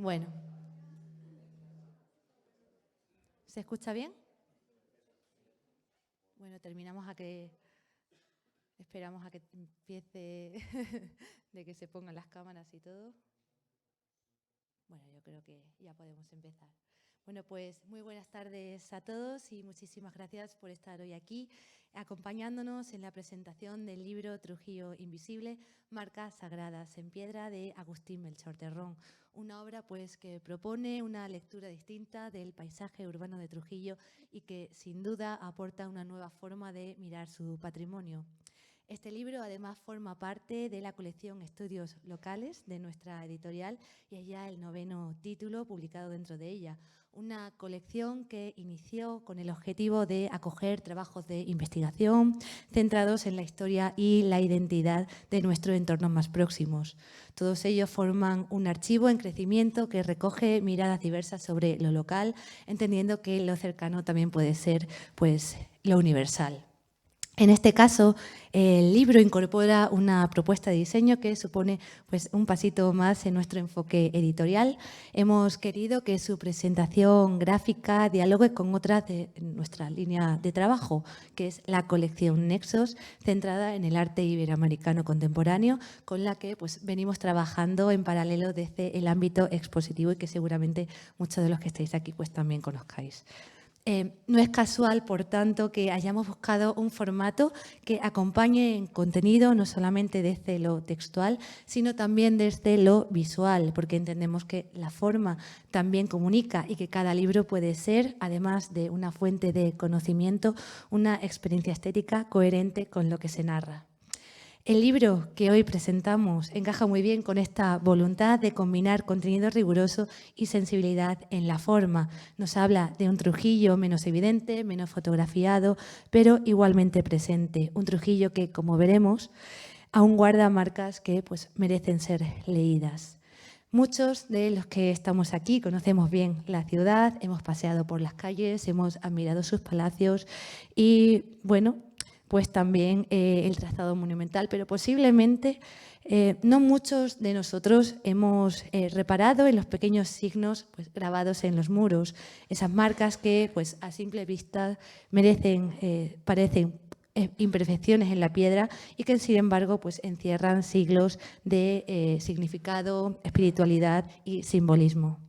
Bueno, ¿se escucha bien? Bueno, esperamos a que empiece, de que se pongan las cámaras y todo. Bueno, yo creo que ya podemos empezar. Bueno, pues muy buenas tardes a todos y muchísimas gracias por estar hoy aquí acompañándonos en la presentación del libro Trujillo Invisible, Marcas Sagradas en Piedra de Agustín Melchor Terrón. Una obra pues que propone una lectura distinta del paisaje urbano de Trujillo y que sin duda aporta una nueva forma de mirar su patrimonio. Este libro además forma parte de la colección Estudios Locales de nuestra editorial y es ya el 9º título publicado dentro de ella. Una colección que inició con el objetivo de acoger trabajos de investigación centrados en la historia y la identidad de nuestros entornos más próximos. Todos ellos forman un archivo en crecimiento que recoge miradas diversas sobre lo local, entendiendo que lo cercano también puede ser pues, lo universal. En este caso, el libro incorpora una propuesta de diseño que supone pues, un pasito más en nuestro enfoque editorial. Hemos querido que su presentación gráfica dialogue con otras de nuestra línea de trabajo, que es la colección Nexos, centrada en el arte iberoamericano contemporáneo, con la que pues, venimos trabajando en paralelo desde el ámbito expositivo y que seguramente muchos de los que estáis aquí pues, también conozcáis. No es casual, por tanto, que hayamos buscado un formato que acompañe en contenido no solamente desde lo textual, sino también desde lo visual, porque entendemos que la forma también comunica y que cada libro puede ser, además de una fuente de conocimiento, una experiencia estética coherente con lo que se narra. El libro que hoy presentamos encaja muy bien con esta voluntad de combinar contenido riguroso y sensibilidad en la forma. Nos habla de un Trujillo menos evidente, menos fotografiado, pero igualmente presente. Un Trujillo que, como veremos, aún guarda marcas que pues, merecen ser leídas. Muchos de los que estamos aquí conocemos bien la ciudad, hemos paseado por las calles, hemos admirado sus palacios y, bueno, pues también el trazado monumental, pero posiblemente no muchos de nosotros hemos reparado en los pequeños signos pues, grabados en los muros, esas marcas que pues, a simple vista parecen imperfecciones en la piedra y que sin embargo pues, encierran siglos de significado, espiritualidad y simbolismo.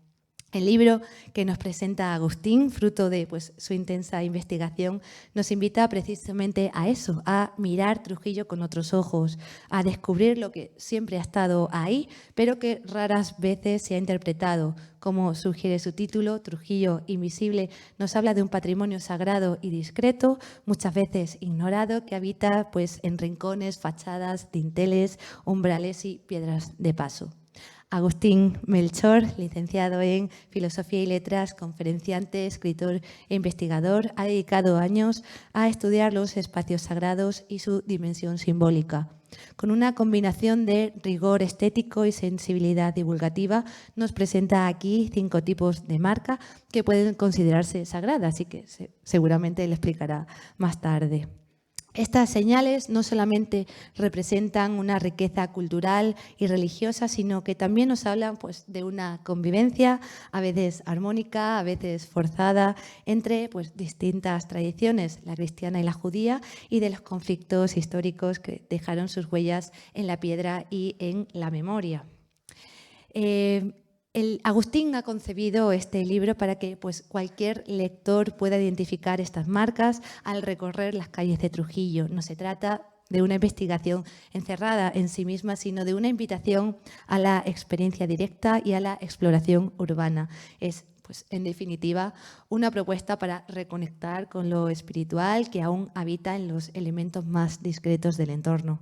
El libro que nos presenta Agustín, fruto de pues, su intensa investigación, nos invita precisamente a eso, a mirar Trujillo con otros ojos, a descubrir lo que siempre ha estado ahí, pero que raras veces se ha interpretado. Como sugiere su título, Trujillo Invisible, nos habla de un patrimonio sagrado y discreto, muchas veces ignorado, que habita pues, en rincones, fachadas, dinteles, umbrales y piedras de paso. Agustín Melchor, licenciado en Filosofía y Letras, conferenciante, escritor e investigador, ha dedicado años a estudiar los espacios sagrados y su dimensión simbólica. Con una combinación de rigor estético y sensibilidad divulgativa, nos presenta aquí 5 tipos de marca que pueden considerarse sagradas y que seguramente le explicará más tarde. Estas señales no solamente representan una riqueza cultural y religiosa, sino que también nos hablan pues, de una convivencia, a veces armónica, a veces forzada, entre pues, distintas tradiciones, la cristiana y la judía, y de los conflictos históricos que dejaron sus huellas en la piedra y en la memoria. Agustín ha concebido este libro para que pues, cualquier lector pueda identificar estas marcas al recorrer las calles de Trujillo. No se trata de una investigación encerrada en sí misma, sino de una invitación a la experiencia directa y a la exploración urbana. Es, pues, en definitiva, una propuesta para reconectar con lo espiritual que aún habita en los elementos más discretos del entorno.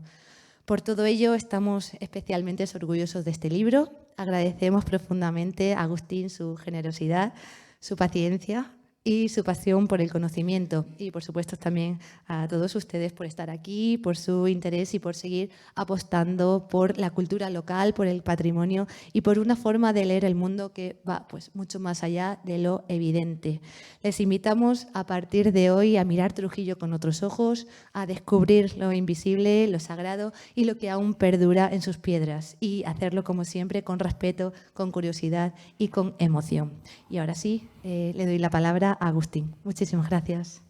Por todo ello, estamos especialmente orgullosos de este libro. Agradecemos profundamente a Agustín su generosidad, su paciencia y su pasión por el conocimiento. Y, por supuesto, también a todos ustedes por estar aquí, por su interés y por seguir apostando por la cultura local, por el patrimonio y por una forma de leer el mundo que va pues, mucho más allá de lo evidente. Les invitamos a partir de hoy a mirar Trujillo con otros ojos, a descubrir lo invisible, lo sagrado y lo que aún perdura en sus piedras, y hacerlo, como siempre, con respeto, con curiosidad y con emoción. Y ahora sí, le doy la palabra a Agustín. Muchísimas gracias.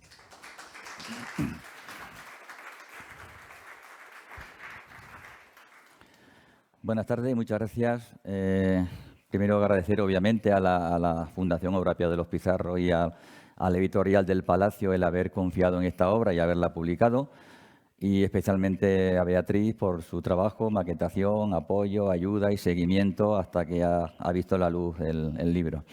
Buenas tardes, muchas gracias. Primero agradecer, obviamente, a la Fundación Obra Pía de los Pizarro y a la editorial del Palacio el haber confiado en esta obra y haberla publicado. Y especialmente a Beatriz por su trabajo, maquetación, apoyo, ayuda y seguimiento hasta que ha visto la luz el libro.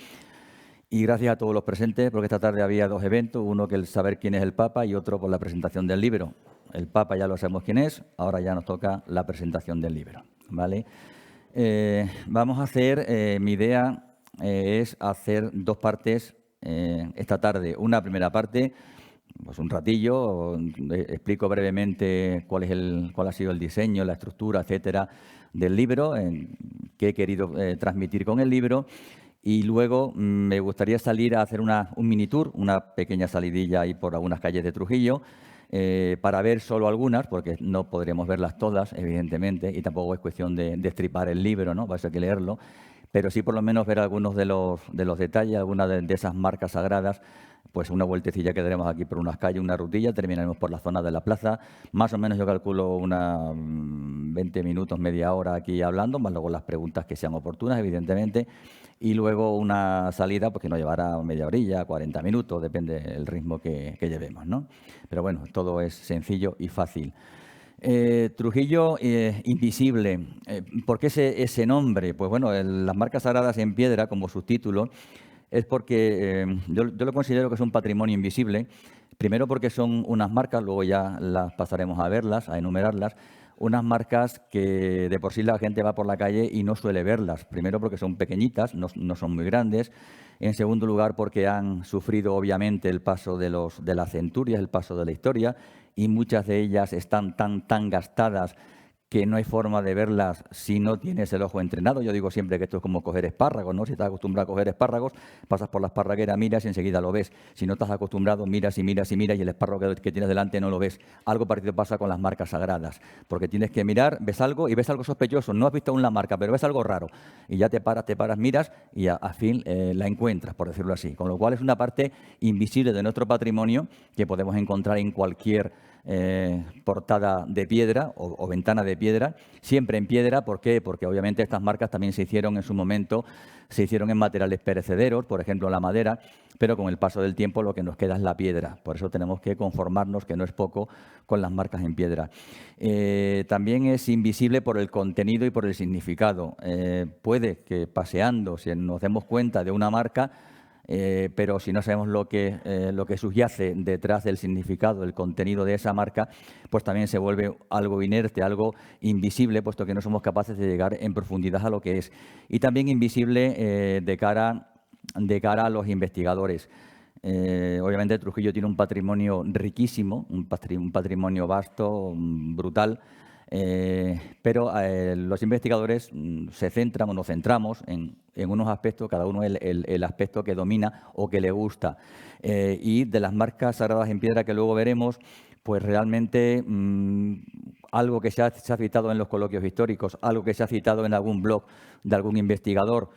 Y gracias a todos los presentes, porque esta tarde había dos eventos, uno que el saber quién es el Papa y otro por la presentación del libro. El Papa ya lo sabemos quién es, ahora ya nos toca la presentación del libro, ¿vale? Vamos a hacer, mi idea es hacer dos partes esta tarde. Una primera parte, pues un ratillo, explico brevemente cuál ha sido el diseño, la estructura, etcétera, del libro, qué he querido transmitir con el libro. Y luego me gustaría salir a hacer un mini tour, una pequeña salidilla ahí por algunas calles de Trujillo, para ver solo algunas, porque no podremos verlas todas, evidentemente, y tampoco es cuestión de destripar el libro, ¿no? Va a ser que leerlo, pero sí por lo menos ver algunos de los detalles, algunas de esas marcas sagradas. Pues una vueltecilla que daremos aquí por unas calles, una rutilla, terminaremos por la zona de la plaza. Más o menos yo calculo unas 20 minutos, media hora aquí hablando, más luego las preguntas que sean oportunas, evidentemente. Y luego una salida pues que nos llevará media horilla, 40 minutos, depende del ritmo que llevemos, ¿no? Pero bueno, todo es sencillo y fácil. Trujillo invisible. ¿Por qué ese nombre? Pues bueno, las marcas sagradas en piedra, como subtítulo, es porque yo lo considero que es un patrimonio invisible. Primero porque son unas marcas, luego ya las pasaremos a verlas, a enumerarlas, unas marcas que de por sí la gente va por la calle y no suele verlas. Primero porque son pequeñitas, no son muy grandes. En segundo lugar porque han sufrido obviamente el paso de las centurias, el paso de la historia, y muchas de ellas están tan gastadas que no hay forma de verlas si no tienes el ojo entrenado. Yo digo siempre que esto es como coger espárragos, ¿no? Si estás acostumbrado a coger espárragos, pasas por la esparraguera, miras y enseguida lo ves. Si no estás acostumbrado, miras y miras y miras y el espárrago que tienes delante no lo ves. Algo parecido pasa con las marcas sagradas, porque tienes que mirar, ves algo y ves algo sospechoso. No has visto aún la marca, pero ves algo raro. Y ya te paras, miras y a fin la encuentras, por decirlo así. Con lo cual es una parte invisible de nuestro patrimonio que podemos encontrar en cualquier portada de piedra o ventana de piedra, siempre en piedra. ¿Por qué? Porque obviamente estas marcas también se hicieron en su momento, se hicieron en materiales perecederos, por ejemplo la madera, pero con el paso del tiempo lo que nos queda es la piedra. Por eso tenemos que conformarnos, que no es poco, con las marcas en piedra. También es invisible por el contenido y por el significado. Puede que paseando, si nos demos cuenta de una marca, pero si no sabemos lo que subyace detrás del significado, del contenido de esa marca, pues también se vuelve algo inerte, algo invisible, puesto que no somos capaces de llegar en profundidad a lo que es. Y también invisible de cara a los investigadores. Obviamente Trujillo tiene un patrimonio riquísimo, un patrimonio vasto, brutal, pero los investigadores se centran o nos centramos en unos aspectos, cada uno el aspecto que domina o que le gusta. Y de las marcas sagradas en piedra que luego veremos, pues realmente algo que se ha citado en los coloquios históricos, algo que se ha citado en algún blog de algún investigador,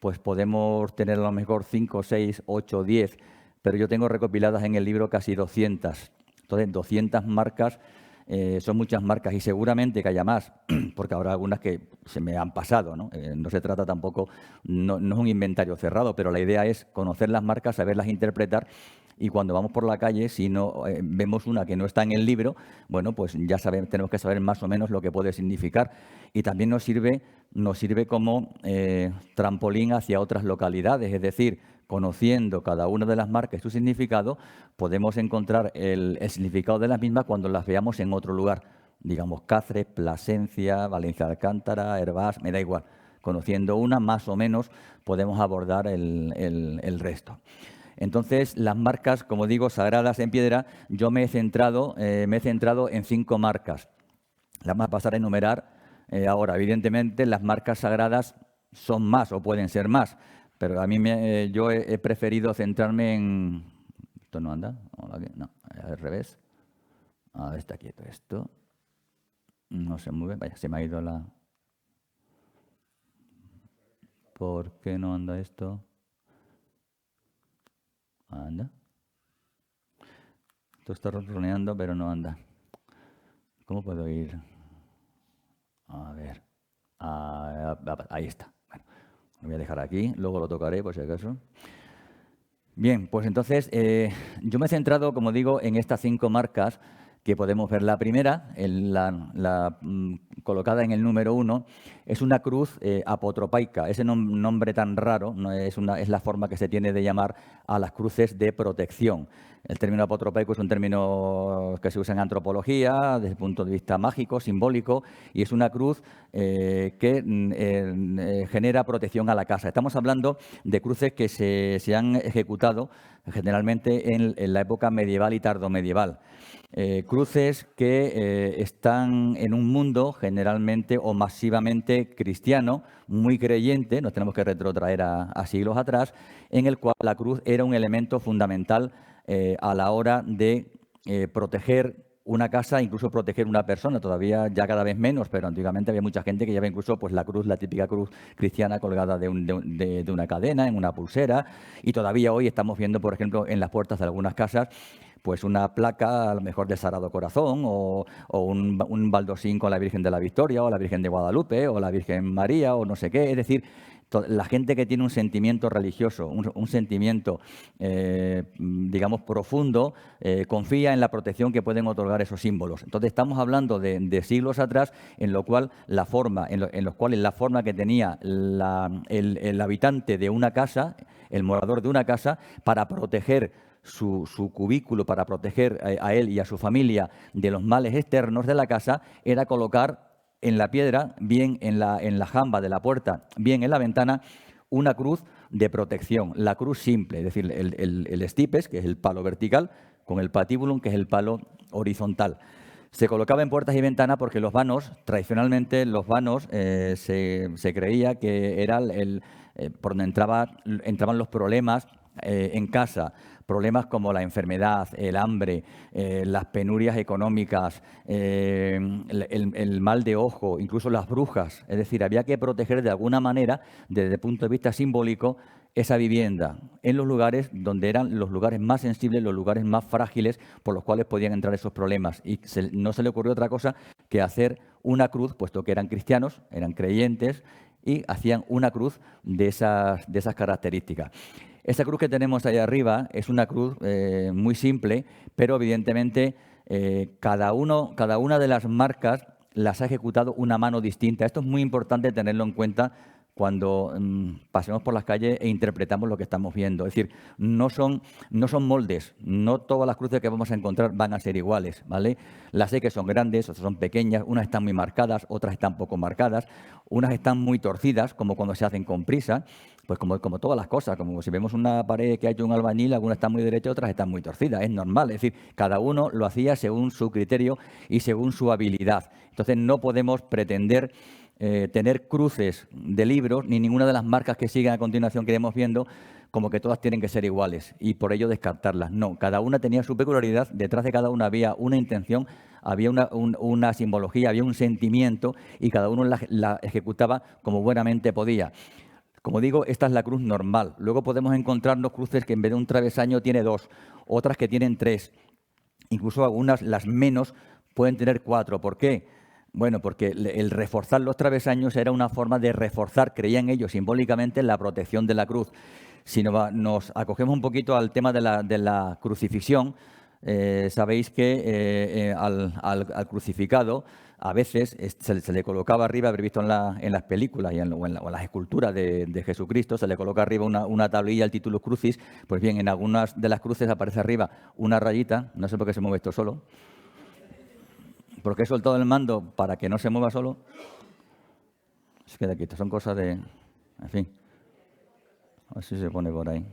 pues podemos tener a lo mejor 5, 6, 8, 10, pero yo tengo recopiladas en el libro casi 200. Entonces, 200 marcas. Son muchas marcas y seguramente que haya más, porque habrá algunas que se me han pasado, ¿no? No se trata tampoco, no es un inventario cerrado, pero la idea es conocer las marcas, saberlas interpretar, y cuando vamos por la calle, si no vemos una que no está en el libro, bueno, pues ya tenemos que saber más o menos lo que puede significar. Y también nos sirve como trampolín hacia otras localidades, es decir, conociendo cada una de las marcas y su significado, podemos encontrar el significado de las mismas cuando las veamos en otro lugar. Digamos Cáceres, Plasencia, Valencia de Alcántara, Hervás, me da igual. Conociendo una, más o menos, podemos abordar el resto. Entonces, las marcas, como digo, sagradas en piedra, yo me he centrado en 5 marcas. Las vamos a pasar a enumerar ahora. Evidentemente, las marcas sagradas son más o pueden ser más, pero a mí yo he preferido centrarme en... ¿Esto no anda? No, al revés. A ver, está quieto esto. No se mueve. Vaya, se me ha ido la... ¿Por qué no anda esto? Anda. Esto está ronroneando, pero no anda. ¿Cómo puedo ir? A ver. Ahí está. Bueno, lo voy a dejar aquí. Luego lo tocaré, por si acaso. Bien, pues entonces yo me he centrado, como digo, en estas 5 marcas que podemos ver. La primera, colocada en el número 1, es una cruz apotropaica. Ese nombre tan raro no es la forma que se tiene de llamar a las cruces de protección. El término apotropaico es un término que se usa en antropología desde el punto de vista mágico, simbólico, y es una cruz que genera protección a la casa. Estamos hablando de cruces que se han ejecutado generalmente en la época medieval y tardomedieval. Cruces que están en un mundo generalmente o masivamente cristiano, muy creyente, nos tenemos que retrotraer a siglos atrás, en el cual la cruz era un elemento fundamental a la hora de proteger una casa, incluso proteger una persona. Todavía ya cada vez menos, pero antiguamente había mucha gente que llevaba incluso pues, la cruz, la típica cruz cristiana colgada de una cadena, en una pulsera, y todavía hoy estamos viendo, por ejemplo, en las puertas de algunas casas, pues una placa a lo mejor de Sagrado Corazón o un baldosín con la Virgen de la Victoria o la Virgen de Guadalupe o la Virgen María o no sé qué. Es decir, la gente que tiene un sentimiento religioso, un sentimiento, digamos, profundo, confía en la protección que pueden otorgar esos símbolos. Entonces, estamos hablando de siglos atrás en los cuales la forma que tenía el habitante de una casa, el morador de una casa, para proteger su cubículo, para proteger a él y a su familia de los males externos de la casa, era colocar en la piedra, bien en la jamba de la puerta, bien en la ventana, una cruz de protección, la cruz simple, es decir, el stipes, que es el palo vertical, con el patibulum, que es el palo horizontal. Se colocaba en puertas y ventanas porque los vanos, tradicionalmente los vanos, se creía que era por donde entraban los problemas en casa. Problemas como la enfermedad, el hambre, las penurias económicas, el mal de ojo, incluso las brujas. Es decir, había que proteger de alguna manera, desde el punto de vista simbólico, esa vivienda en los lugares donde eran los lugares más sensibles, los lugares más frágiles por los cuales podían entrar esos problemas. Y no se le ocurrió otra cosa que hacer una cruz, puesto que eran cristianos, eran creyentes, y hacían una cruz de esas características. Esta cruz que tenemos ahí arriba es una cruz muy simple, pero evidentemente cada una de las marcas las ha ejecutado una mano distinta. Esto es muy importante tenerlo en cuenta cuando pasemos por las calles e interpretamos lo que estamos viendo. Es decir, no son moldes, no todas las cruces que vamos a encontrar van a ser iguales, ¿vale? Las hay que son grandes, otras son pequeñas, unas están muy marcadas, otras están poco marcadas, unas están muy torcidas, como cuando se hacen con prisa, pues como todas las cosas, como si vemos una pared que ha hecho un albañil, algunas están muy derechas, otras están muy torcidas, es normal. Es decir, cada uno lo hacía según su criterio y según su habilidad. Entonces no podemos pretender tener cruces de libros, ni ninguna de las marcas que siguen a continuación que iremos viendo, como que todas tienen que ser iguales y por ello descartarlas. No, cada una tenía su peculiaridad, detrás de cada una había una intención, había una simbología, había un sentimiento y cada uno la ejecutaba como buenamente podía. Como digo, esta es la cruz normal. Luego podemos encontrarnos cruces que en vez de un travesaño tiene 2, otras que tienen 3. Incluso algunas, las menos, pueden tener 4. ¿Por qué? Bueno, porque el reforzar los travesaños era una forma de reforzar, creían ellos simbólicamente, la protección de la cruz. Si nos acogemos un poquito al tema de la crucifixión, sabéis que al crucificado a veces se le colocaba arriba, habréis visto en las películas y o en las esculturas de Jesucristo, se le coloca arriba una tablilla, el título Crucis. Pues bien, en algunas de las cruces aparece arriba una rayita, no sé por qué se mueve esto solo, porque he soltado el mando para que no se mueva solo. Se queda quieto, son cosas de... En fin, a ver si se pone por ahí.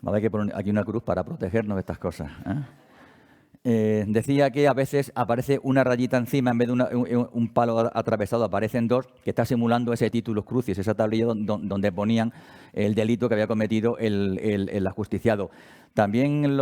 Va a haber que poner aquí una cruz para protegernos de estas cosas, decía que a veces aparece una rayita encima, en vez de un palo atravesado, aparecen dos, que está simulando ese titulus crucis, esa tablilla donde ponían el delito que había cometido el ajusticiado. También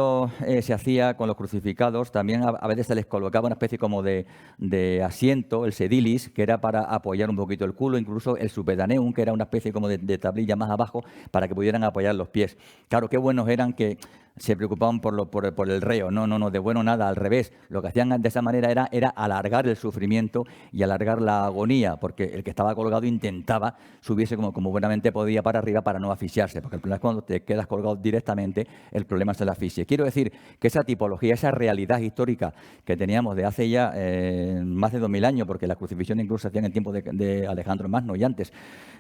se hacía con los crucificados, también a veces se les colocaba una especie como de asiento, el sedilis, que era para apoyar un poquito el culo, incluso el supedaneum, que era una especie como de tablilla más abajo, para que pudieran apoyar los pies. Claro, qué buenos eran que se preocupaban por el reo. No, de bueno nada, al revés. Lo que hacían de esa manera era alargar el sufrimiento y alargar la agonía, porque el que estaba colgado intentaba subirse como buenamente podía para arriba para no asfixiarse, porque el problema es cuando te quedas colgado directamente, el problema es la asfixia. Quiero decir que esa tipología, esa realidad histórica que teníamos de hace ya más de 2000 años, porque la crucifixión incluso se hacía en el tiempo de Alejandro Magno y antes,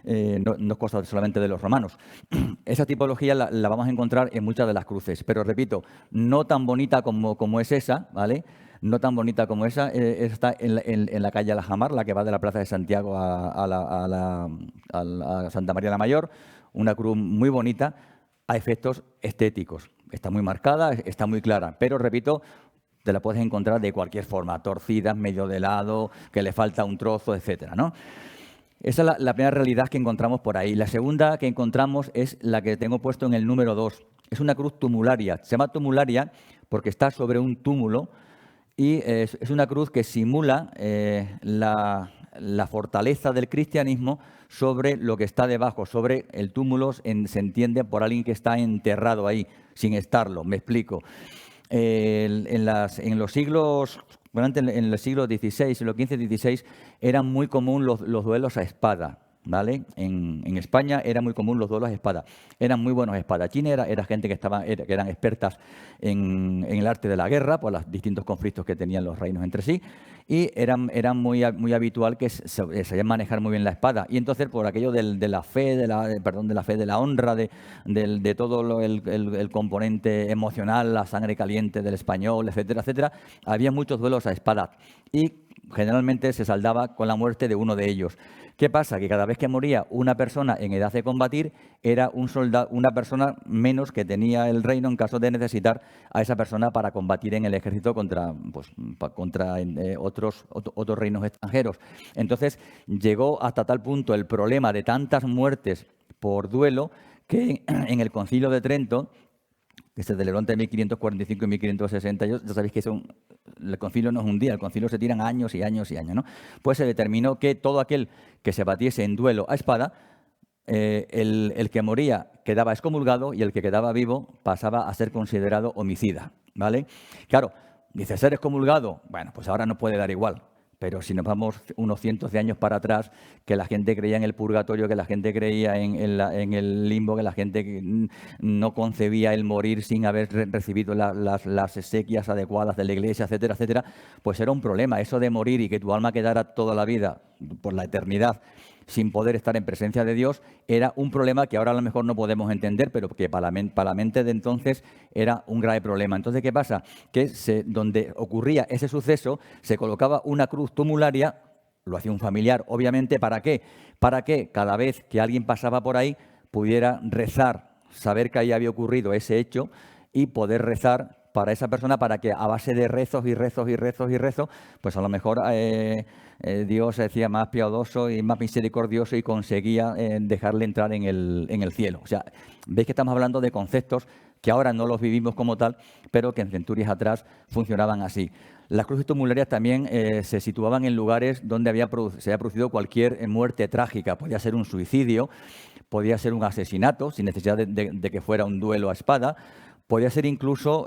no es cosa solamente de los romanos. Esa tipología la vamos a encontrar en muchas de las cruces, pero repito, no tan bonita como es esa, ¿vale? No tan bonita como esa, está en la calle Alhambra, la que va de la Plaza de Santiago a Santa María la Mayor, una cruz muy bonita a efectos estéticos. Está muy marcada, está muy clara, pero repito, te la puedes encontrar de cualquier forma, torcida, medio de lado, que le falta un trozo, etcétera, ¿no? Esa es la primera realidad que encontramos por ahí. La segunda que encontramos es la que tengo puesto en el número 2. Es una cruz tumularia. Se llama tumularia porque está sobre un túmulo y es una cruz que simula la fortaleza del cristianismo sobre lo que está debajo, sobre el túmulo, se entiende por alguien que está enterrado ahí, sin estarlo. Me explico. En los siglos... En el siglo XVI, siglo XV-XVI, eran muy común los duelos a espada, ¿vale? En España era muy común los duelos a espada. Eran muy buenos espadachines, era gente que eran expertas en el arte de la guerra, por los distintos conflictos que tenían los reinos entre sí, y eran muy habitual que sabían manejar muy bien la espada. Y entonces, por aquello de la fe, de la honra, de todo el componente emocional, la sangre caliente del español, etcétera, etcétera, había muchos duelos a espada y generalmente se saldaba con la muerte de uno de ellos. ¿Qué pasa? Que cada vez que moría una persona en edad de combatir, era una persona menos que tenía el reino en caso de necesitar a esa persona para combatir en el ejército contra otros reinos extranjeros. Entonces, llegó hasta tal punto el problema de tantas muertes por duelo que en el Concilio de Trento, que se celebró entre 1545 y 1560, ya sabéis que el concilio no es un día, el concilio se tiran años y años y años, ¿no? Pues se determinó que todo aquel que se batiese en duelo a espada, el que moría quedaba excomulgado y el que quedaba vivo pasaba a ser considerado homicida, ¿vale? Claro, dice, ser excomulgado, bueno, pues ahora no puede dar igual. Pero si nos vamos unos cientos de años para atrás, que la gente creía en el purgatorio, que la gente creía en el limbo, que la gente no concebía el morir sin haber recibido las exequias adecuadas de la iglesia, etcétera, etcétera, pues era un problema. Eso de morir y que tu alma quedara toda la vida, por la eternidad, sin poder estar en presencia de Dios, era un problema que ahora a lo mejor no podemos entender, pero que para la mente de entonces era un grave problema. Entonces, ¿qué pasa? Que donde ocurría ese suceso, se colocaba una cruz tumularia, lo hacía un familiar, obviamente, ¿para qué? Para que cada vez que alguien pasaba por ahí pudiera rezar, saber que ahí había ocurrido ese hecho y poder rezar para esa persona, para que a base de rezos y rezos y rezos y rezos, pues a lo mejor Dios se decía más piadoso y más misericordioso y conseguía dejarle entrar en el cielo. O sea, veis que estamos hablando de conceptos que ahora no los vivimos como tal, pero que en centurias atrás funcionaban así. Las cruces tumularias también se situaban en lugares donde se había producido cualquier muerte trágica. Podía ser un suicidio, podía ser un asesinato, sin necesidad de que fuera un duelo a espada. Podría ser incluso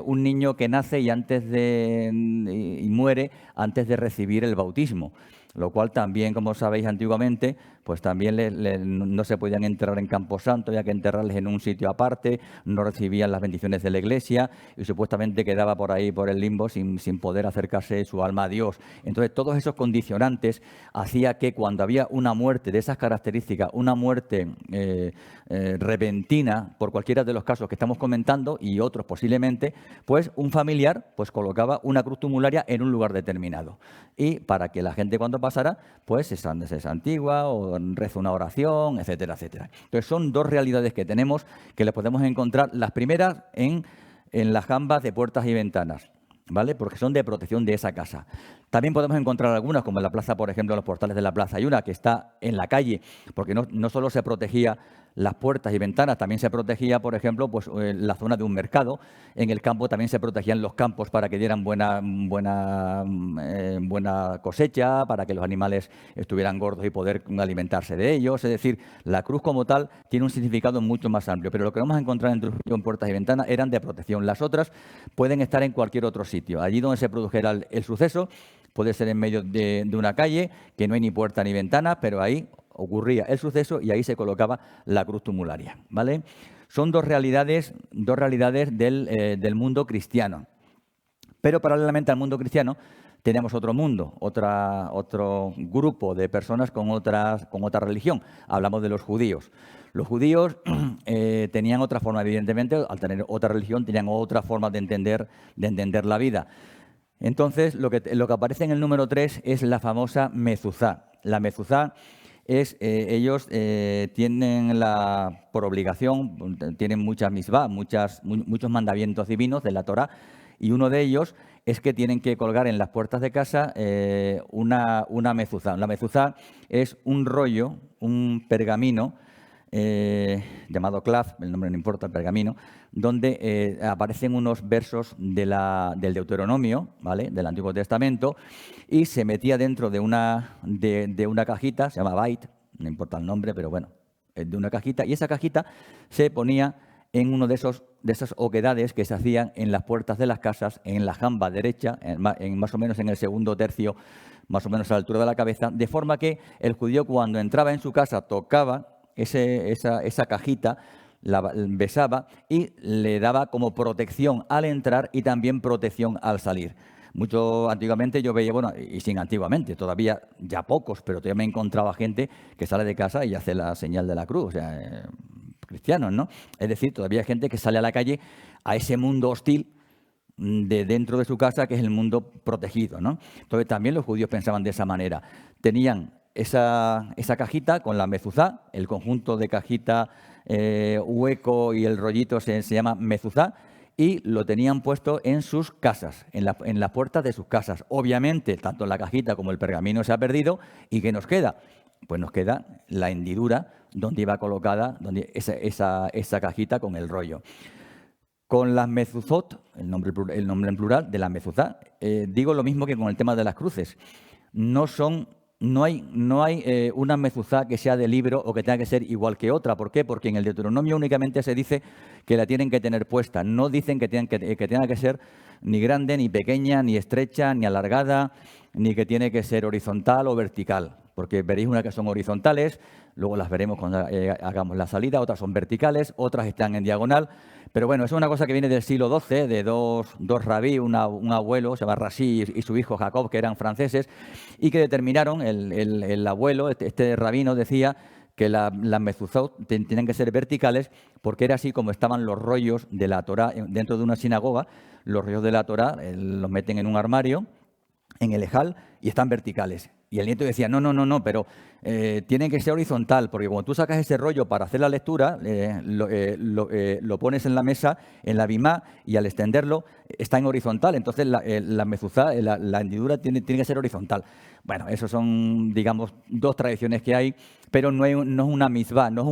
un niño que nace y muere antes de recibir el bautismo, lo cual también, como sabéis antiguamente, pues también no se podían enterrar en Camposanto, había que enterrarles en un sitio aparte, no recibían las bendiciones de la Iglesia y supuestamente quedaba por ahí, por el limbo, sin poder acercarse su alma a Dios. Entonces, todos esos condicionantes hacía que cuando había una muerte de esas características, una muerte repentina, por cualquiera de los casos que estamos comentando y otros posiblemente, pues un familiar pues colocaba una cruz tumularia en un lugar determinado. Y para que la gente cuando pasara, pues se santigua o rezo una oración, etcétera, etcétera. Entonces son dos realidades que tenemos que las podemos encontrar, las primeras en las jambas de puertas y ventanas, ¿vale? Porque son de protección de esa casa. También podemos encontrar algunas, como en la plaza, por ejemplo, en los portales de la plaza. Hay una que está en la calle, porque no solo se protegía las puertas y ventanas, también se protegía, por ejemplo, pues, la zona de un mercado. En el campo también se protegían los campos para que dieran buena cosecha, para que los animales estuvieran gordos y poder alimentarse de ellos. Es decir, la cruz como tal tiene un significado mucho más amplio, pero lo que vamos a encontrar en Trujillo en puertas y ventanas eran de protección. Las otras pueden estar en cualquier otro sitio. Allí donde se produjera el suceso, puede ser en medio de una calle, que no hay ni puerta ni ventana, pero ahí ocurría el suceso y ahí se colocaba la cruz tumularia, ¿vale? Son dos realidades del mundo cristiano. Pero paralelamente al mundo cristiano tenemos otro mundo, otro grupo de personas con otra religión. Hablamos de los judíos. Los judíos tenían otra forma, evidentemente, al tener otra religión, tenían otra forma de entender la vida. Entonces, lo que aparece en el número 3 es la famosa mezuzá. La mezuzá es, ellos tienen por obligación, tienen muchas misbah, muchos mandamientos divinos de la Torá, y uno de ellos es que tienen que colgar en las puertas de casa una mezuzá. La mezuzá es un rollo, un pergamino, llamado clav, el nombre no importa, el pergamino, donde aparecen unos versos del Deuteronomio, ¿vale?, del Antiguo Testamento, y se metía dentro de una cajita, se llama bait, no importa el nombre, pero bueno, de una cajita, y esa cajita se ponía en uno de esas oquedades que se hacían en las puertas de las casas, en la jamba derecha, más o menos en el segundo tercio, más o menos a la altura de la cabeza, de forma que el judío, cuando entraba en su casa, tocaba esa cajita, la besaba y le daba como protección al entrar y también protección al salir. Mucho antiguamente yo veía, bueno, y sin antiguamente, todavía ya pocos, pero todavía me encontraba gente que sale de casa y hace la señal de la cruz, o sea, cristianos, ¿no? Es decir, todavía hay gente que sale a la calle a ese mundo hostil de dentro de su casa, que es el mundo protegido, ¿no? Entonces también los judíos pensaban de esa manera. Tenían esa cajita con la mezuzá, el conjunto de cajita, hueco y el rollito se llama mezuzá, y lo tenían puesto en sus casas, en las puertas de sus casas. Obviamente, tanto la cajita como el pergamino se ha perdido. ¿Y qué nos queda? Pues nos queda la hendidura donde iba colocada esa cajita con el rollo. Con las mezuzot, el nombre en plural de la mezuzá, digo lo mismo que con el tema de las cruces. No hay una mezuzá que sea de libro o que tenga que ser igual que otra. ¿Por qué? Porque en el Deuteronomio únicamente se dice que la tienen que tener puesta. No dicen que tenga que ser ni grande, ni pequeña, ni estrecha, ni alargada, ni que tiene que ser horizontal o vertical. Porque veréis unas que son horizontales, luego las veremos cuando hagamos la salida, otras son verticales, otras están en diagonal. Pero bueno, eso es una cosa que viene del siglo XII, de dos rabí, un abuelo, se llama Rashi, y su hijo Jacob, que eran franceses, y que determinaron, el abuelo, este rabino decía que las mezuzot tenían que ser verticales, porque era así como estaban los rollos de la Torá dentro de una sinagoga. Los rollos de la Torá los meten en un armario, en el ejal, y están verticales. Y el nieto decía, no, pero tiene que ser horizontal, porque cuando tú sacas ese rollo para hacer la lectura, lo pones en la mesa, en la bimá, y al extenderlo está en horizontal. Entonces la mezuzá, la hendidura tiene que ser horizontal. Bueno, esos son, digamos, dos tradiciones que hay, pero no es una mizvá, no es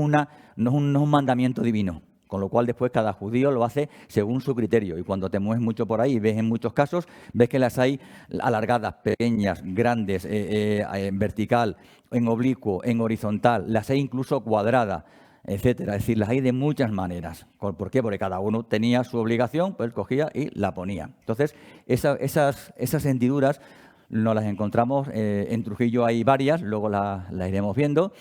un mandamiento divino. Con lo cual después cada judío lo hace según su criterio. Y cuando te mueves mucho por ahí, ves en muchos casos, ves que las hay alargadas, pequeñas, grandes, en vertical, en oblicuo, en horizontal, las hay incluso cuadradas, etcétera. Es decir, las hay de muchas maneras. ¿Por qué? Porque cada uno tenía su obligación, pues cogía y la ponía. Entonces, esas hendiduras nos las encontramos en Trujillo, hay varias, luego las iremos viendo.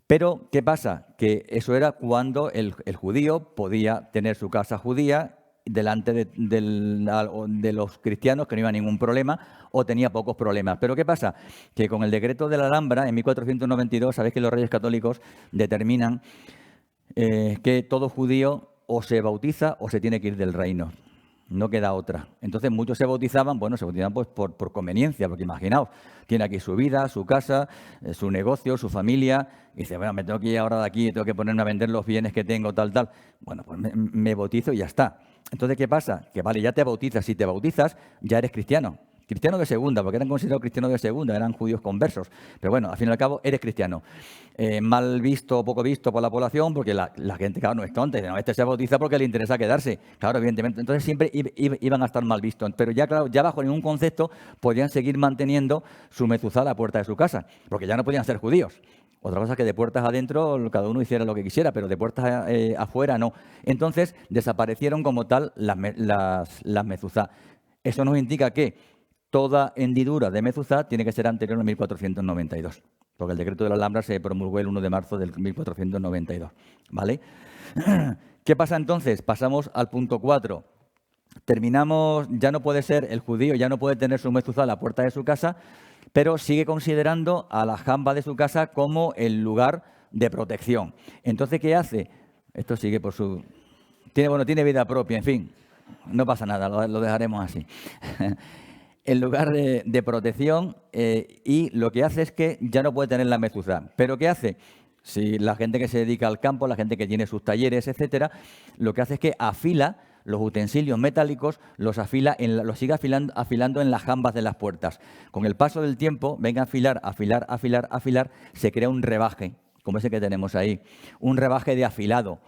Pero, ¿qué pasa? Que eso era cuando el judío podía tener su casa judía delante de los cristianos, que no iba a ningún problema, o tenía pocos problemas. Pero, ¿qué pasa? Que con el decreto de la Alhambra, en 1492, sabéis que los Reyes Católicos determinan que todo judío o se bautiza o se tiene que ir del reino. no queda otra. Entonces muchos se bautizaban, bueno, se bautizaban pues por conveniencia, porque imaginaos, tiene aquí su vida, su casa, su negocio, su familia, y dice, bueno, me tengo que ir ahora de aquí, tengo que ponerme a vender los bienes que tengo, tal. Bueno, pues me bautizo y ya está. Entonces, ¿qué pasa? Que vale, ya te bautizas, si te bautizas, ya eres cristiano. Cristiano de segunda, porque eran considerados cristianos de segunda, eran judíos conversos. Pero bueno, al fin y al cabo, eres cristiano. Mal visto o poco visto por la población, porque la gente, claro, no es tonta. No, este se bautiza porque le interesa quedarse. Claro, evidentemente. Entonces siempre iban a estar mal vistos. Pero ya, claro, ya bajo ningún concepto podían seguir manteniendo su mezuzá a la puerta de su casa, porque ya no podían ser judíos. Otra cosa es que de puertas adentro cada uno hiciera lo que quisiera, pero de puertas afuera no. Entonces desaparecieron como tal las mezuzá. Eso nos indica que toda hendidura de mezuzá tiene que ser anterior al 1492, porque el decreto de la Alhambra se promulgó el 1 de marzo del 1492. ¿Vale? ¿Qué pasa entonces? Pasamos al punto 4. Terminamos, ya no puede ser el judío, ya no puede tener su mezuzá a la puerta de su casa, pero sigue considerando a la jamba de su casa como el lugar de protección. Entonces, ¿qué hace? Esto sigue por su... Tiene vida propia, en fin, no pasa nada, lo dejaremos así. El lugar de protección, y lo que hace es que ya no puede tener la mezuzá. ¿Pero qué hace? Si la gente que se dedica al campo, la gente que tiene sus talleres, etcétera, lo que hace es que afila los utensilios metálicos, los sigue afilando en las jambas de las puertas. Con el paso del tiempo, venga a afilar, se crea un rebaje, como ese que tenemos ahí. Un rebaje de afilado,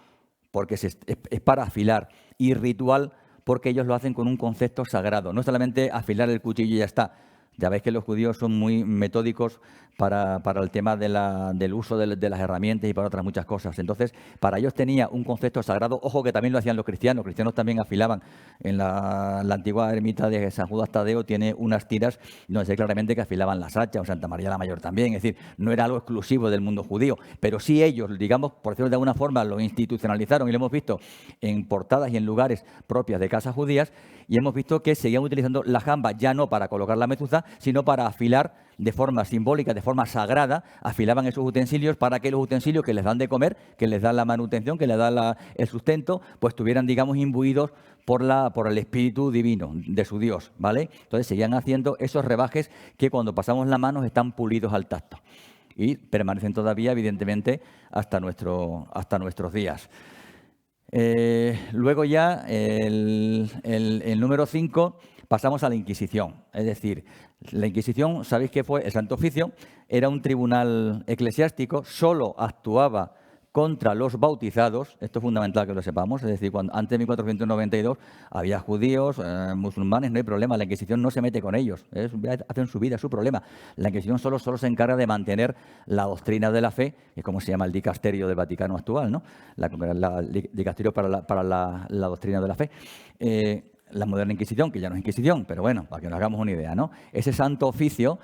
porque es para afilar, y ritual, porque ellos lo hacen con un concepto sagrado. No solamente afilar el cuchillo y ya está. Ya veis que los judíos son muy metódicos para el tema del uso de las herramientas y para otras muchas cosas. Entonces, para ellos tenía un concepto sagrado. Ojo que también lo hacían los cristianos. Los cristianos también afilaban. En la antigua ermita de San Judas Tadeo tiene unas tiras donde se ve claramente que afilaban las hachas, o Santa María la Mayor también. Es decir, no era algo exclusivo del mundo judío. Pero sí ellos, digamos, por decirlo de alguna forma, lo institucionalizaron y lo hemos visto en portadas y en lugares propias de casas judías, y hemos visto que seguían utilizando la jamba ya no para colocar la mezuzá, sino para afilar de forma simbólica, de forma sagrada, afilaban esos utensilios para que los utensilios que les dan de comer, que les dan la manutención, que les dan el sustento, pues estuvieran, digamos, imbuidos por el espíritu divino de su Dios, ¿vale? Entonces seguían haciendo esos rebajes que cuando pasamos la mano están pulidos al tacto y permanecen todavía, evidentemente, hasta nuestros días. Luego ya, el número 5, pasamos a la Inquisición. Es decir, la Inquisición, ¿sabéis qué fue? El Santo Oficio era un tribunal eclesiástico, solo actuaba contra los bautizados. Esto es fundamental que lo sepamos. Es decir, antes de 1492 había judíos, musulmanes, no hay problema. La Inquisición no se mete con ellos. Hacen su vida, es su problema. La Inquisición solo se encarga de mantener la doctrina de la fe, que es como se llama el dicasterio del Vaticano actual, ¿no? El dicasterio para la doctrina de la fe. La moderna Inquisición, que ya no es Inquisición, pero bueno, para que nos hagamos una idea, ¿no? Ese Santo Oficio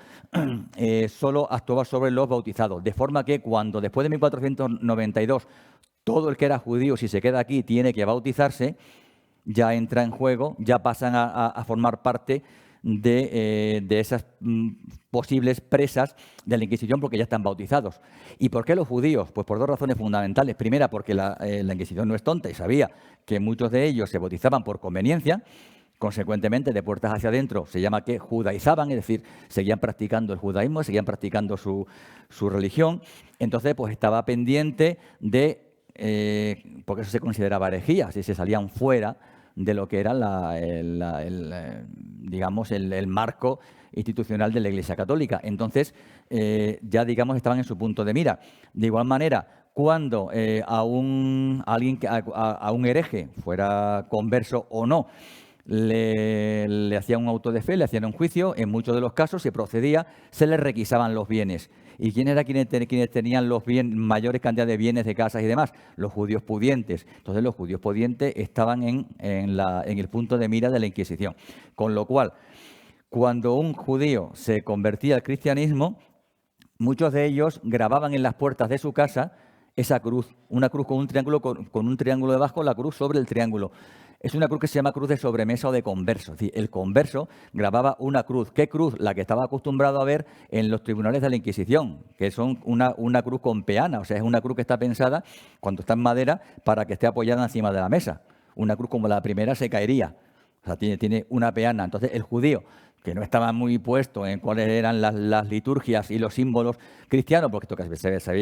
solo actuaba sobre los bautizados, de forma que cuando después de 1492 todo el que era judío, si se queda aquí, tiene que bautizarse, ya entra en juego, ya pasan a formar parte de esas posibles presas de la Inquisición, porque ya están bautizados. ¿Y por qué los judíos? Pues por dos razones fundamentales. Primera, porque la Inquisición no es tonta y sabía que muchos de ellos se bautizaban por conveniencia. Consecuentemente, de puertas hacia adentro, se llama que judaizaban, es decir, seguían practicando el judaísmo, seguían practicando su religión. Entonces, pues estaba pendiente porque eso se consideraba herejía, si se salían fuera de lo que era digamos, el marco institucional de la Iglesia Católica. Entonces, ya, digamos, estaban en su punto de mira. De igual manera, cuando a un hereje, fuera converso o no, le hacían un auto de fe, le hacían un juicio, en muchos de los casos, si procedía, se le requisaban los bienes. ¿Y quiénes eran quienes tenían los mayores cantidades de bienes, de casas y demás? Los judíos pudientes. Entonces, los judíos pudientes estaban en el punto de mira de la Inquisición. Con lo cual, cuando un judío se convertía al cristianismo, muchos de ellos grababan en las puertas de su casa esa cruz, una cruz con un triángulo debajo, la cruz sobre el triángulo. Es una cruz que se llama cruz de sobremesa o de converso. Es decir, el converso grababa una cruz. ¿Qué cruz? La que estaba acostumbrado a ver en los tribunales de la Inquisición, que son una cruz con peana. O sea, es una cruz que está pensada, cuando está en madera, para que esté apoyada encima de la mesa. Una cruz como la primera se caería. sea, tiene una peana. Entonces, el judío, que no estaba muy puesto en cuáles eran las liturgias y los símbolos cristianos, porque se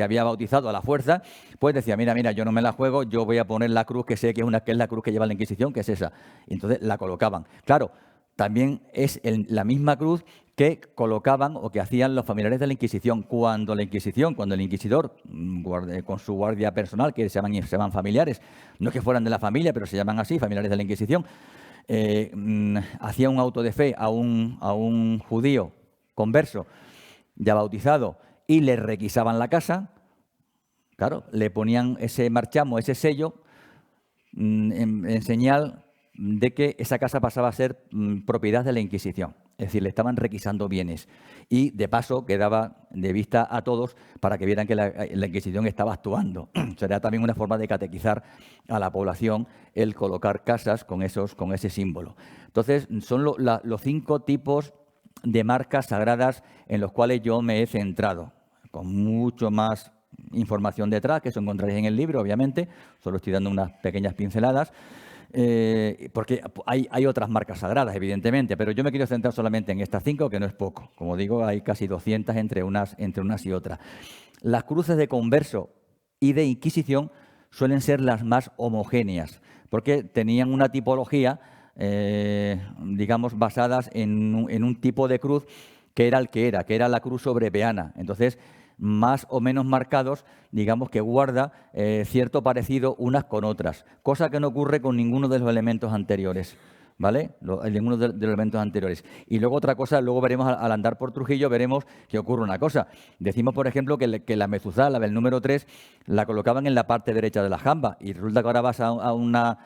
había bautizado a la fuerza, pues decía, mira, yo no me la juego, yo voy a poner la cruz que sé que es la cruz que lleva la Inquisición, que es esa. Y entonces la colocaban. Claro, también es la misma cruz que colocaban o que hacían los familiares de la Inquisición. Cuando el inquisidor, con su guardia personal, que se llaman familiares, no es que fueran de la familia, pero se llaman así, familiares de la Inquisición, hacía un auto de fe a un judío converso, ya bautizado, y le requisaban la casa, claro, le ponían ese marchamo, ese sello, en señal de que esa casa pasaba a ser propiedad de la Inquisición. Es decir, le estaban requisando bienes. Y, de paso, quedaba de vista a todos para que vieran que la Inquisición estaba actuando. Sería también una forma de catequizar a la población el colocar casas con ese símbolo. Entonces, son los 5 tipos de marcas sagradas en los cuales yo me he centrado, con mucho más información detrás, que eso encontraréis en el libro, obviamente. Solo estoy dando unas pequeñas pinceladas. Porque hay otras marcas sagradas, evidentemente, pero yo me quiero centrar solamente en estas 5, que no es poco. Como digo, hay casi 200 entre unas y otras. Las cruces de converso y de Inquisición suelen ser las más homogéneas, porque tenían una tipología, digamos, basadas en un tipo de cruz que era la cruz sobre peana. Entonces, más o menos marcados, digamos que guarda cierto parecido unas con otras, cosa que no ocurre con ninguno de los elementos anteriores, ¿vale? Ninguno de los elementos anteriores. Y luego otra cosa, luego veremos al andar por Trujillo, veremos que ocurre una cosa. Decimos, por ejemplo, que la mezuzá, la del número 3, la colocaban en la parte derecha de la jamba, y resulta que ahora vas a una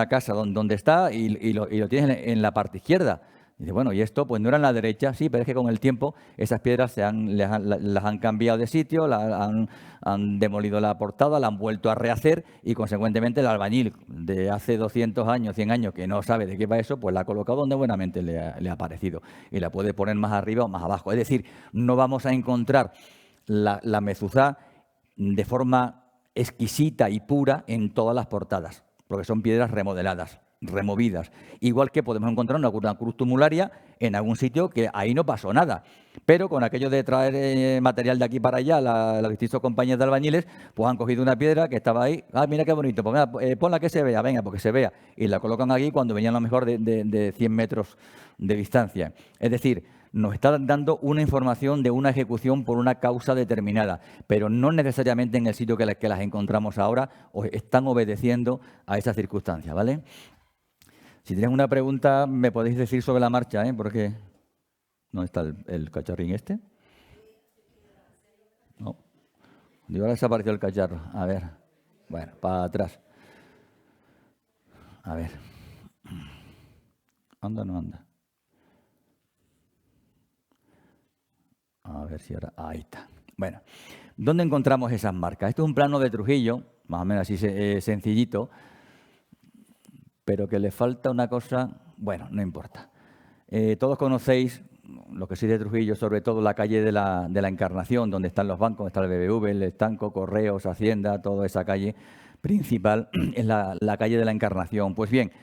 casa donde está y lo tienes en la parte izquierda. Dice, bueno, y esto pues no era en la derecha, sí, pero es que con el tiempo esas piedras las han cambiado de sitio, han demolido la portada, la han vuelto a rehacer y, consecuentemente, el albañil de hace 200 años, 100 años, que no sabe de qué va eso, pues la ha colocado donde buenamente le ha parecido y la puede poner más arriba o más abajo. Es decir, no vamos a encontrar la mezuzá de forma exquisita y pura en todas las portadas, porque son piedras remodeladas, removidas. Igual que podemos encontrar una cruz tumularia en algún sitio que ahí no pasó nada. Pero con aquello de traer material de aquí para allá, las distintas compañías de albañiles, pues han cogido una piedra que estaba ahí. Ah, mira qué bonito, pues mira, ponla que se vea, venga, porque se vea. Y la colocan aquí cuando venían a lo mejor de 100 metros de distancia. Es decir, nos está dando una información de una ejecución por una causa determinada, pero no necesariamente en el sitio que las encontramos ahora o están obedeciendo a esa circunstancia, ¿vale? Si tienes una pregunta, me podéis decir sobre la marcha, porque ¿dónde está el cacharrín este? No. Digo, ahora desapareció el cacharro. A ver. Bueno, para atrás. A ver. ¿Anda o no anda? A ver si ahora... Ahí está. Bueno, ¿dónde encontramos esas marcas? Esto es un plano de Trujillo, más o menos así sencillito, pero que le falta una cosa, bueno, no importa. Todos conocéis, lo que sí de Trujillo, sobre todo la calle de la Encarnación, donde están los bancos, está el BBV, el Estanco, Correos, Hacienda, toda esa calle principal es la calle de la Encarnación. Pues bien,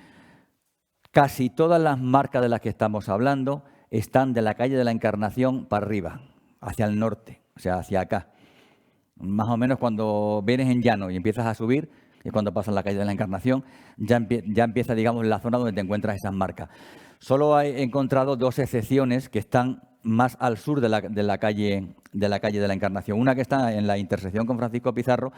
casi todas las marcas de las que estamos hablando están de la calle de la Encarnación para arriba, hacia el norte, o sea, hacia acá. Más o menos cuando vienes en llano y empiezas a subir, y cuando pasas la calle de la Encarnación, ya empieza, digamos, la zona donde te encuentras esas marcas. Solo he encontrado 2 excepciones que están más al sur de la calle de la Encarnación. Una que está en la intersección con Francisco Pizarro,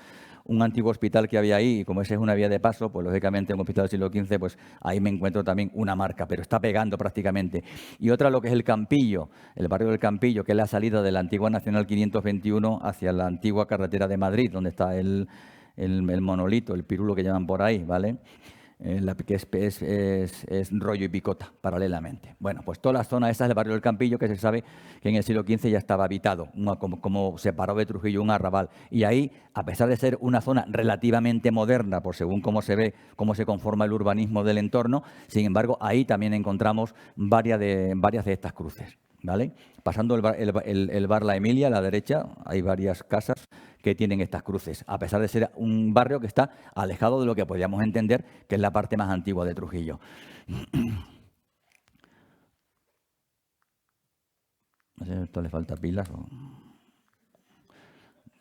un antiguo hospital que había ahí, y como ese es una vía de paso, pues lógicamente un hospital del siglo XV, pues ahí me encuentro también una marca, pero está pegando prácticamente. Y otra, lo que es el Campillo, el barrio del Campillo, que es la salida de la antigua Nacional 521 hacia la antigua carretera de Madrid, donde está el monolito, el pirulo que llaman por ahí, ¿vale? Que es rollo y picota, paralelamente. Bueno, pues toda la zona esa es el barrio del Campillo, que se sabe que en el siglo XV ya estaba habitado, como separó de Trujillo un arrabal. Y ahí, a pesar de ser una zona relativamente moderna, por según cómo se ve, cómo se conforma el urbanismo del entorno, sin embargo, ahí también encontramos varias de estas cruces. ¿vale? Pasando el bar La Emilia, a la derecha, hay varias casas que tienen estas cruces, a pesar de ser un barrio que está alejado de lo que podríamos entender que es la parte más antigua de Trujillo. No sé si a esto le falta pilas o...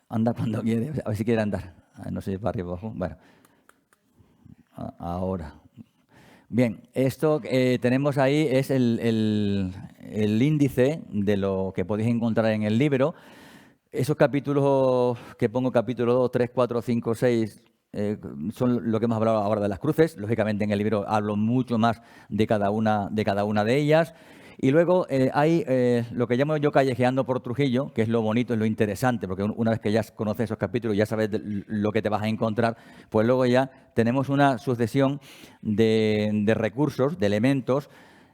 Anda cuando quiere, a ver si quiere andar. No sé, para arriba abajo. Bueno, ahora. Bien, esto que tenemos ahí es el índice de lo que podéis encontrar en el libro. Esos capítulos que pongo, capítulo 2, 3, 4, 5, 6, son lo que hemos hablado ahora de las cruces. Lógicamente en el libro hablo mucho más de cada una de ellas. Y luego hay lo que llamo yo callejeando por Trujillo, que es lo bonito, es lo interesante, porque una vez que ya conoces esos capítulos, ya sabes lo que te vas a encontrar, pues luego ya tenemos una sucesión de recursos, de elementos,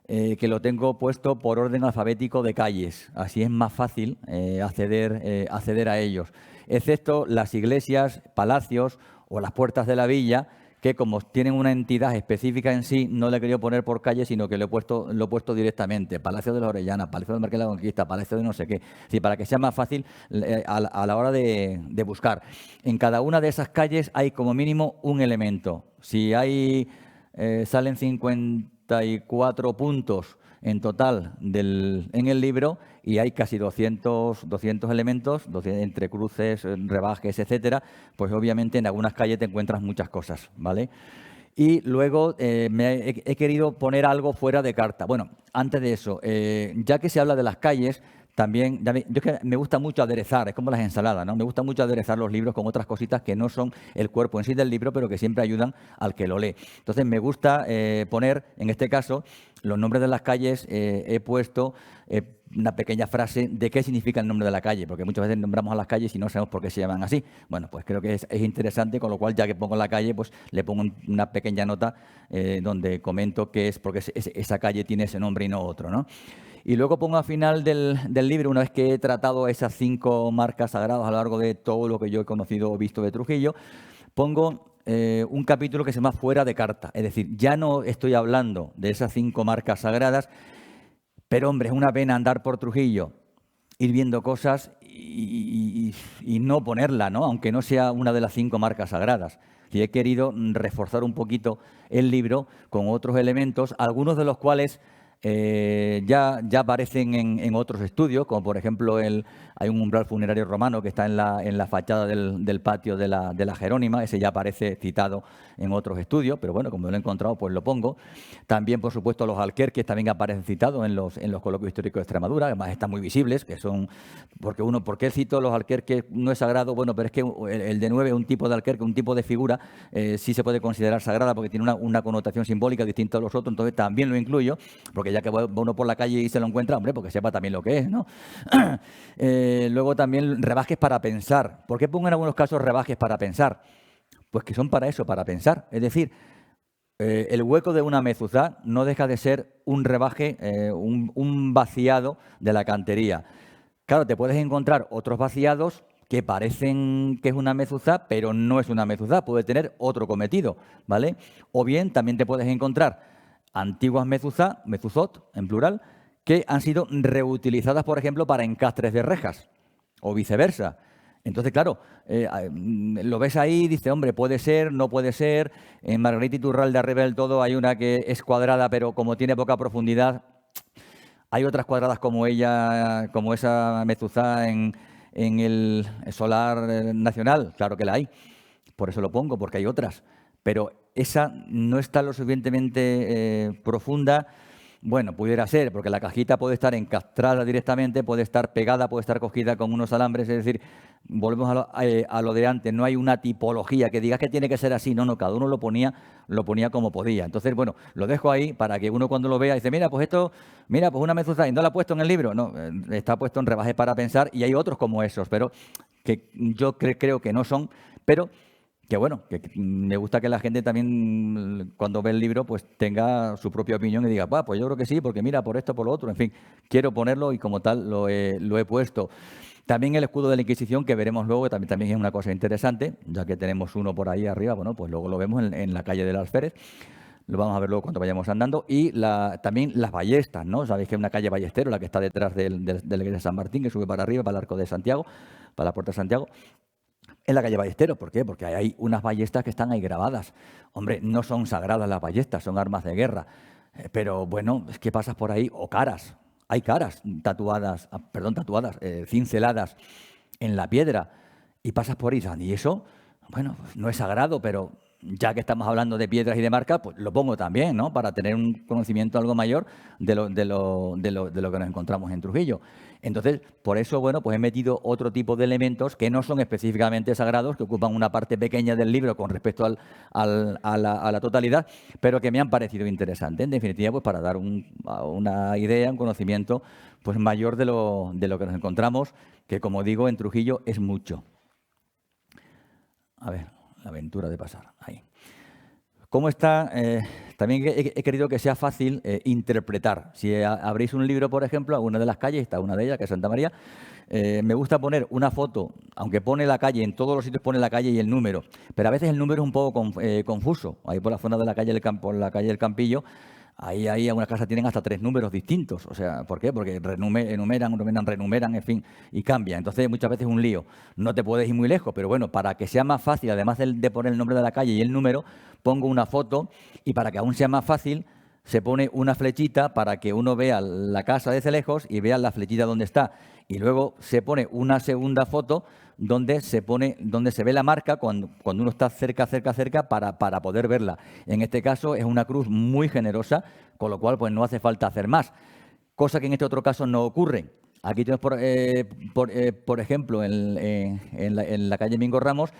que lo tengo puesto por orden alfabético de calles. Así es más fácil acceder a ellos, excepto las iglesias, palacios o las puertas de la villa, que como tienen una entidad específica en sí, no le he querido poner por calle, sino que lo he puesto directamente. Palacio de la Orellana, Palacio del Marqués de la Conquista, Palacio de no sé qué. Sí, para que sea más fácil a la hora de buscar. En cada una de esas calles hay como mínimo un elemento. Si salen 54 puntos en total en el libro y hay casi 200 elementos, entre cruces, rebajes, etcétera, pues obviamente en algunas calles te encuentras muchas cosas, ¿vale? Y luego he querido poner algo fuera de carta. Bueno, antes de eso, ya que se habla de las calles, también, yo es que me gusta mucho aderezar, es como las ensaladas, ¿no? Me gusta mucho aderezar los libros con otras cositas que no son el cuerpo en sí del libro, pero que siempre ayudan al que lo lee. Entonces me gusta poner, en este caso, los nombres de las calles. He puesto una pequeña frase de qué significa el nombre de la calle, porque muchas veces nombramos a las calles y no sabemos por qué se llaman así. Bueno, pues creo que es interesante, con lo cual, ya que pongo la calle, pues le pongo una pequeña nota donde comento qué es, porque esa calle tiene ese nombre y no otro, ¿no? Y luego pongo al final del libro, una vez que he tratado esas 5 marcas sagradas a lo largo de todo lo que yo he conocido o visto de Trujillo, pongo un capítulo que se llama Fuera de carta. Es decir, ya no estoy hablando de esas 5 marcas sagradas, pero hombre, es una pena andar por Trujillo, ir viendo cosas y no ponerla, ¿no? Aunque no sea una de las 5 marcas sagradas. Y he querido reforzar un poquito el libro con otros elementos, algunos de los cuales ya aparecen en otros estudios, como por ejemplo hay un umbral funerario romano que está en la fachada del patio de la Jerónima. Ese ya aparece citado en otros estudios, pero bueno, como lo he encontrado, pues lo pongo. También, por supuesto, los alquerques también aparecen citados en los coloquios históricos de Extremadura, además están muy visibles, que son... ¿Por qué cito los alquerques? No es sagrado, bueno, pero es que el de 9 es un tipo de alquerque, un tipo de figura, sí se puede considerar sagrada porque tiene una connotación simbólica distinta a los otros, entonces también lo incluyo, porque ya que va uno por la calle y se lo encuentra, hombre, porque sepa también lo que es, ¿no? Luego también rebajes para pensar. ¿Por qué pongo en algunos casos rebajes para pensar? Pues que son para eso, para pensar. Es decir, el hueco de una mezuzá no deja de ser un rebaje, un vaciado de la cantería. Claro, te puedes encontrar otros vaciados que parecen que es una mezuzá, pero no es una mezuzá, puede tener otro cometido, ¿vale? O bien también te puedes encontrar antiguas mezuzot, en plural, que han sido reutilizadas, por ejemplo, para encastres de rejas, o viceversa. Entonces, claro, lo ves ahí y dices, hombre, puede ser, no puede ser. En Margarita Iturral de arriba del todo hay una que es cuadrada, pero como tiene poca profundidad, hay otras cuadradas como ella, como esa mezuzá en el Solar Nacional. Claro que la hay, por eso lo pongo, porque hay otras. Pero esa no está lo suficientemente profunda. Bueno, pudiera ser, porque la cajita puede estar encastrada directamente, puede estar pegada, puede estar cogida con unos alambres. Es decir, volvemos a lo de antes, no hay una tipología que diga que tiene que ser así. No, cada uno lo ponía como podía. Entonces, bueno, lo dejo ahí para que uno cuando lo vea dice, mira, pues una mezuzá, y no la ha puesto en el libro. No, está puesto en rebajes para pensar, y hay otros como esos, pero que yo creo que no son, pero... que bueno, que me gusta que la gente también, cuando ve el libro, pues tenga su propia opinión y diga, pues yo creo que sí, porque mira, por esto, por lo otro. En fin, quiero ponerlo y como tal lo he puesto. También el escudo de la Inquisición, que veremos luego, que también es una cosa interesante, ya que tenemos uno por ahí arriba, bueno, pues luego lo vemos en la calle del Alférez. lo vamos a ver luego cuando vayamos andando, y también las ballestas, ¿no? Sabéis que hay una calle Ballestero, la que está detrás de la iglesia de San Martín, que sube para arriba, para el Arco de Santiago, para la Puerta de Santiago. En la calle Ballestero, ¿por qué? Porque hay unas ballestas que están ahí grabadas. Hombre, no son sagradas las ballestas, son armas de guerra. Pero bueno, es que pasas por ahí, o caras. Hay caras tatuadas, cinceladas en la piedra, y pasas por ahí, y eso, bueno, pues no es sagrado, pero ya que estamos hablando de piedras y de marcas, pues lo pongo también, ¿no? Para tener un conocimiento algo mayor de lo que nos encontramos en Trujillo. Entonces, por eso, bueno, pues he metido otro tipo de elementos que no son específicamente sagrados, que ocupan una parte pequeña del libro con respecto a la totalidad, pero que me han parecido interesantes. En definitiva, pues para dar una idea, un conocimiento pues mayor de lo que nos encontramos, que como digo, en Trujillo es mucho. A ver, la aventura de pasar, ahí. ¿Cómo está? También he querido que sea fácil interpretar. Si abrís un libro, por ejemplo, a una de las calles, está una de ellas, que es Santa María, me gusta poner una foto, aunque pone la calle, en todos los sitios pone la calle y el número, pero a veces el número es un poco confuso. Ahí por la zona de la calle del Campillo, ahí algunas casas tienen hasta 3 números distintos. O sea, ¿por qué? Porque renumeran, en fin, y cambia. Entonces, muchas veces es un lío. No te puedes ir muy lejos, pero bueno, para que sea más fácil, además de poner el nombre de la calle y el número, pongo una foto, y para que aún sea más fácil, se pone una flechita para que uno vea la casa desde lejos y vea la flechita donde está. Y luego se pone una segunda foto donde se ve la marca cuando uno está cerca para poder verla. En este caso es una cruz muy generosa, con lo cual pues no hace falta hacer más. Cosa que en este otro caso no ocurre. Aquí tenemos, por ejemplo, en la calle Mingo Ramos,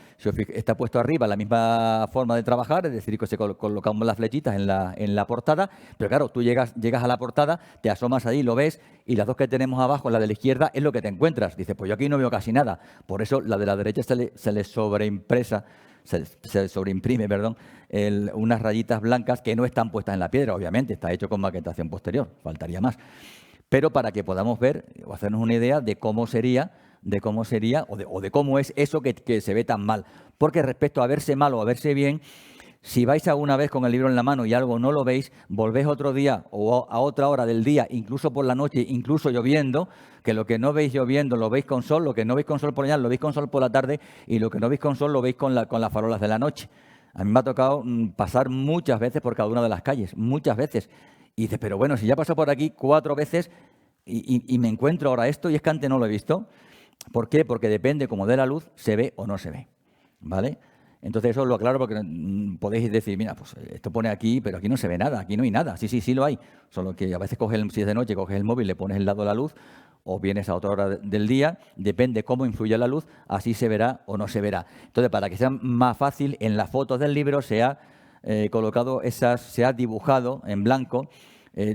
está puesto arriba la misma forma de trabajar, es decir, que se colocamos las flechitas en la portada, pero claro, tú llegas a la portada, te asomas ahí, lo ves, y las dos que tenemos abajo, la de la izquierda, es lo que te encuentras. Dices, pues yo aquí no veo casi nada. Por eso la de la derecha se le sobreimprime, unas rayitas blancas que no están puestas en la piedra, obviamente, está hecho con maquetación posterior, faltaría más. Pero para que podamos ver o hacernos una idea de cómo sería o de cómo es eso que se ve tan mal. Porque respecto a verse mal o a verse bien, si vais alguna vez con el libro en la mano y algo no lo veis, volvéis otro día o a otra hora del día, incluso por la noche, incluso lloviendo, que lo que no veis lloviendo lo veis con sol, lo que no veis con sol por la mañana lo veis con sol por la tarde, y lo que no veis con sol lo veis con las farolas de la noche. A mí me ha tocado pasar muchas veces por cada una de las calles, muchas veces. Y dices, pero bueno, si ya pasó por aquí 4 veces y me encuentro ahora esto, y es que antes no lo he visto. ¿Por qué? Porque depende cómo dé la luz, se ve o no se ve, ¿vale? Entonces eso lo aclaro porque podéis decir, mira, pues esto pone aquí, pero aquí no se ve nada, aquí no hay nada. Sí lo hay, solo que a veces si es de noche, coges el móvil, le pones el lado de la luz, o vienes a otra hora del día, depende cómo influye la luz, así se verá o no se verá. Entonces, para que sea más fácil, en las fotos del libro se ha dibujado en blanco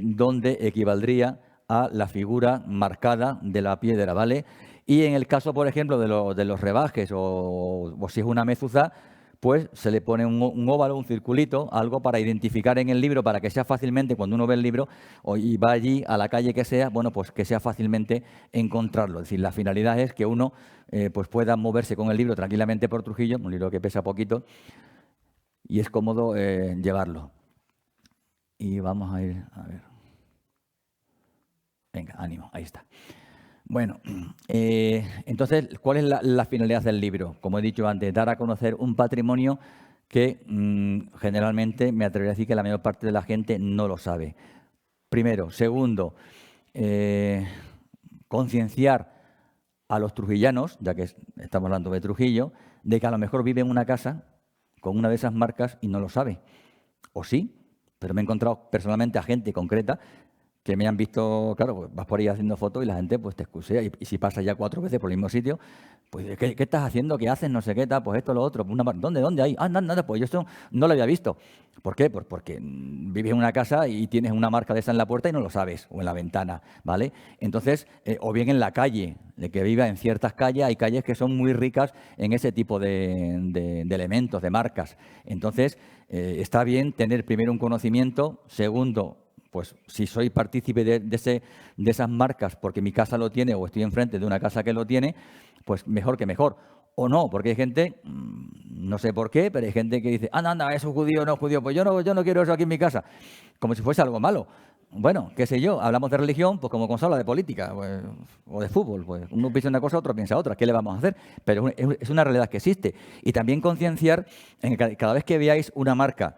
donde equivaldría a la figura marcada de la piedra, ¿vale? Y en el caso, por ejemplo, de los rebajes o si es una mezuzá, pues se le pone un óvalo, un circulito, algo para identificar en el libro, para que sea fácilmente, cuando uno ve el libro y va allí a la calle que sea, bueno, pues que sea fácilmente encontrarlo. Es decir, la finalidad es que uno pues pueda moverse con el libro tranquilamente por Trujillo, un libro que pesa poquito, y es cómodo llevarlo. Y vamos a ir, a ver. Venga, ánimo, ahí está. Bueno, entonces, ¿cuál es la finalidad del libro? Como he dicho antes, dar a conocer un patrimonio que generalmente me atrevería a decir que la mayor parte de la gente no lo sabe. Primero. Segundo, concienciar a los trujillanos, ya que estamos hablando de Trujillo, de que a lo mejor vive en una casa con una de esas marcas y no lo sabe. O sí, pero me he encontrado personalmente a gente concreta que me han visto, claro, pues vas por ahí haciendo fotos y la gente pues te excusea. Y si pasas ya 4 veces por el mismo sitio, pues ¿qué estás haciendo? ¿Qué haces? No sé qué, tal, pues esto, lo otro. ¿Dónde hay? Ah, nada, pues yo esto no lo había visto. ¿Por qué? Pues porque vives en una casa y tienes una marca de esa en la puerta y no lo sabes, o en la ventana, ¿vale? Entonces, o bien en la calle, de que viva en ciertas calles, hay calles que son muy ricas en ese tipo de elementos, de marcas. Entonces, está bien tener primero un conocimiento, segundo, pues si soy partícipe de esas marcas porque mi casa lo tiene o estoy enfrente de una casa que lo tiene, pues mejor que mejor. o no, porque hay gente, no sé por qué, pero hay gente que dice, anda, eso es judío, no es judío, pues yo no quiero eso aquí en mi casa, como si fuese algo malo. Bueno, qué sé yo, hablamos de religión, pues como se habla de política pues, o de fútbol, pues uno piensa una cosa, otro piensa otra, ¿qué le vamos a hacer? Pero es una realidad que existe. Y también concienciar en que cada vez que veáis una marca,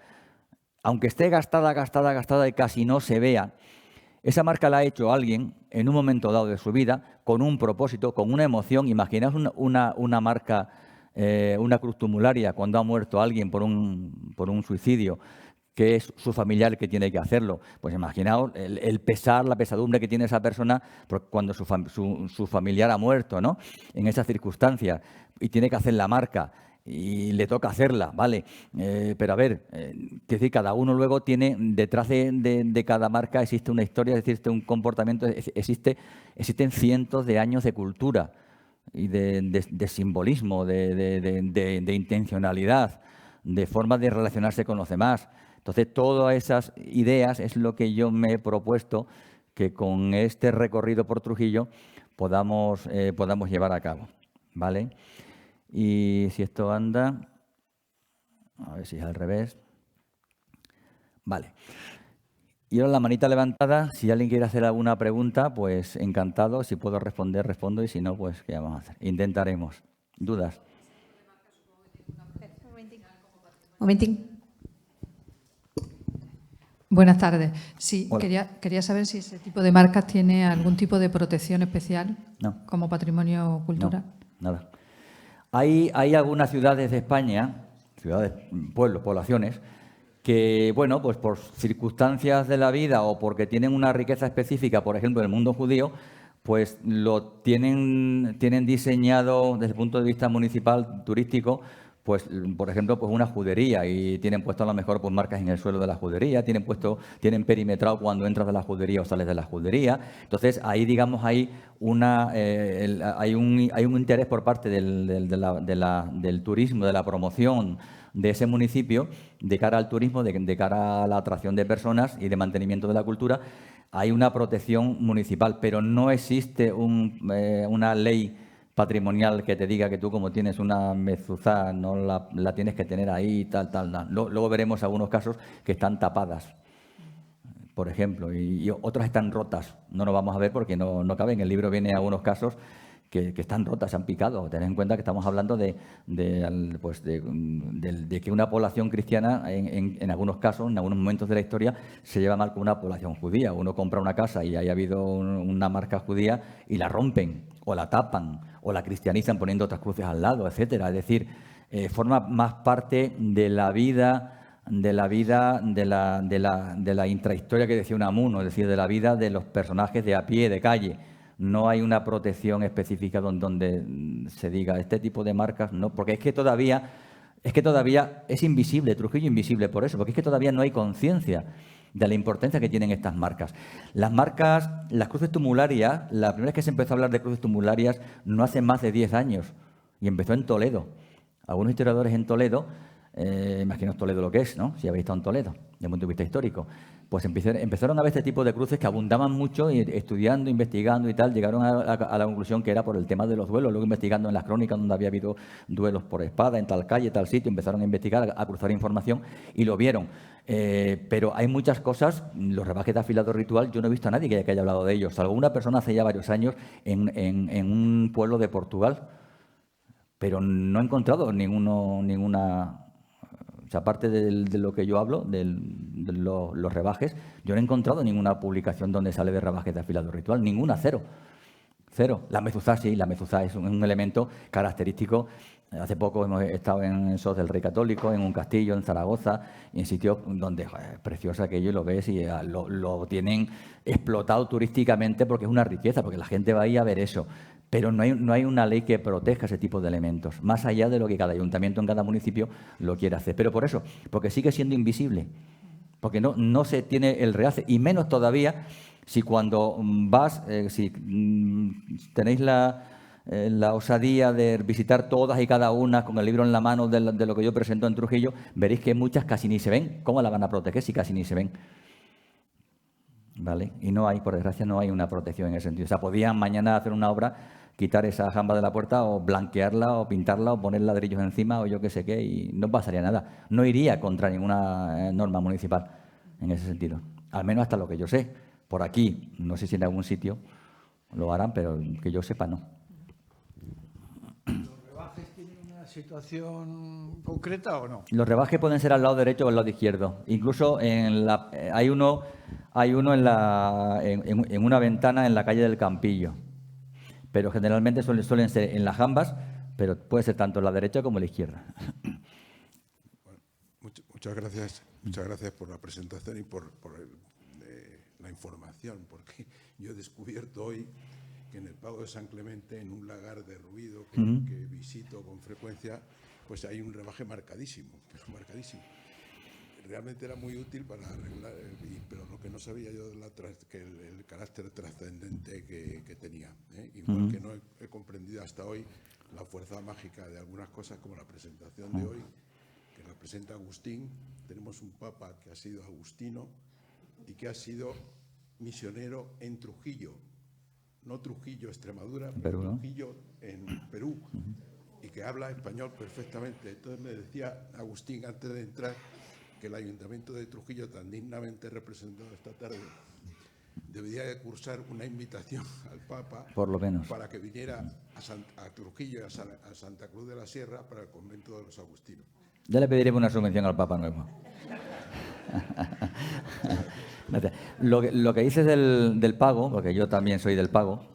aunque esté gastada y casi no se vea, esa marca la ha hecho alguien en un momento dado de su vida, con un propósito, con una emoción. Imaginaos una marca, una cruz tumularia, cuando ha muerto alguien por un suicidio, que es su familiar el que tiene que hacerlo. Pues imaginaos el pesar, la pesadumbre que tiene esa persona cuando su familiar ha muerto, ¿no? En esas circunstancias, y tiene que hacer la marca. Y le toca hacerla, ¿vale? Pero a ver, es decir, cada uno luego tiene, detrás de cada marca existe una historia, existe un comportamiento, existen cientos de años de cultura y de simbolismo, de intencionalidad, de forma de relacionarse con los demás. Entonces, todas esas ideas es lo que yo me he propuesto que con este recorrido por Trujillo podamos llevar a cabo, ¿vale? Y si esto anda, a ver si es al revés. Vale. Y ahora la manita levantada, si alguien quiere hacer alguna pregunta, pues encantado. Si puedo responder, respondo. Y si no, pues ¿qué vamos a hacer? Intentaremos. ¿Dudas? Momentín. Buenas tardes. Sí, Hola. quería saber si ese tipo de marcas tiene algún tipo de protección especial como patrimonio cultural. No, nada. Hay algunas ciudades de España, ciudades, pueblos, poblaciones, que, bueno, pues por circunstancias de la vida o porque tienen una riqueza específica, por ejemplo, en el mundo judío, pues lo tienen diseñado desde el punto de vista municipal, turístico, pues, por ejemplo, pues una judería y tienen puesto a lo mejor pues marcas en el suelo de la judería, tienen perimetrado cuando entras de la judería o sales de la judería. Entonces, ahí, digamos, hay un interés por parte del turismo, de la promoción de ese municipio, de cara al turismo, de cara a la atracción de personas y de mantenimiento de la cultura. Hay una protección municipal, pero no existe una ley patrimonial que te diga que tú, como tienes una mezuzá, no la tienes que tener ahí, tal. Luego veremos algunos casos que están tapadas, por ejemplo, y otras están rotas. No nos vamos a ver porque no cabe. En el libro viene algunos casos que están rotas, se han picado. Tened en cuenta que estamos hablando de que una población cristiana, en algunos casos, en algunos momentos de la historia, se lleva mal con una población judía. Uno compra una casa y ahí ha habido una marca judía y la rompen o la tapan o la cristianizan poniendo otras cruces al lado, etcétera. Es decir, forma más parte de la vida, de la intrahistoria que decía Unamuno, es decir, de la vida de los personajes de a pie, de calle. No hay una protección específica donde se diga este tipo de marcas, no, porque es que todavía es invisible, Trujillo invisible por eso, porque es que todavía no hay conciencia de la importancia que tienen estas marcas. Las marcas, las cruces tumularias, la primera vez que se empezó a hablar de cruces tumularias no hace más de 10 años y empezó en Toledo. Algunos historiadores en Toledo, imaginaos Toledo lo que es, ¿no? Si habéis estado en Toledo, desde el punto de vista histórico, pues empezaron a ver este tipo de cruces que abundaban mucho y estudiando, investigando y tal, llegaron a la conclusión que era por el tema de los duelos. Luego investigando en las crónicas donde había habido duelos por espada, en tal calle, tal sitio, empezaron a investigar, a cruzar información y lo vieron. Pero hay muchas cosas, los rebajes de afilado ritual, yo no he visto a nadie que haya hablado de ellos, salvo una persona hace ya varios años en un pueblo de Portugal, pero no he encontrado ninguna... O sea, aparte de lo que yo hablo, de los rebajes, yo no he encontrado ninguna publicación donde sale de rebajes de afilado ritual, ninguna, cero. La mezuzá sí, la mezuzá es un elemento característico. Hace poco hemos estado en Sos del Rey Católico, en un castillo en Zaragoza, y en sitios donde es precioso aquello y lo ves y lo tienen explotado turísticamente porque es una riqueza, porque la gente va ahí a ver eso. Pero no hay una ley que proteja ese tipo de elementos, más allá de lo que cada ayuntamiento en cada municipio lo quiere hacer. Pero por eso, porque sigue siendo invisible, porque no se tiene el realce, y menos todavía si cuando vas, si tenéis la osadía de visitar todas y cada una con el libro en la mano de lo que yo presento en Trujillo, veréis que muchas casi ni se ven. ¿Cómo la van a proteger si casi ni se ven? ¿Vale? Y no hay, por desgracia, no hay una protección en ese sentido. O sea, podían mañana hacer una obra quitar esa jamba de la puerta o blanquearla o pintarla o poner ladrillos encima o yo qué sé qué y no pasaría nada. No iría contra ninguna norma municipal en ese sentido. Al menos hasta lo que yo sé. Por aquí, no sé si en algún sitio lo harán, pero que yo sepa no. ¿Los rebajes tienen una situación concreta o no? Los rebajes pueden ser al lado derecho o al lado izquierdo. Incluso hay uno en una ventana en la calle del Campillo. Pero generalmente suelen ser en las jambas, pero puede ser tanto en la derecha como en la izquierda. Bueno, muchas gracias por la presentación y por la información, porque yo he descubierto hoy que en el Pago de San Clemente, en un lagar de ruido que visito con frecuencia, pues hay un rebaje marcadísimo, pero marcadísimo. Realmente era muy útil para regular, pero lo que no sabía yo que el carácter trascendente que tenía. Igual que no he comprendido hasta hoy la fuerza mágica de algunas cosas, como la presentación de hoy, que la presenta Agustín. Tenemos un papa que ha sido agustino y que ha sido misionero en Trujillo, no Trujillo, Extremadura, pero Trujillo en Perú, y que habla español perfectamente. Entonces me decía Agustín antes de entrar que el Ayuntamiento de Trujillo, tan dignamente representado esta tarde, debería de cursar una invitación al Papa, por lo menos, para que viniera a Trujillo y a Santa Cruz de la Sierra para el convento de los agustinos. Ya le pediremos una subvención al Papa nuevo. Lo que dices del pago, porque yo también soy del pago,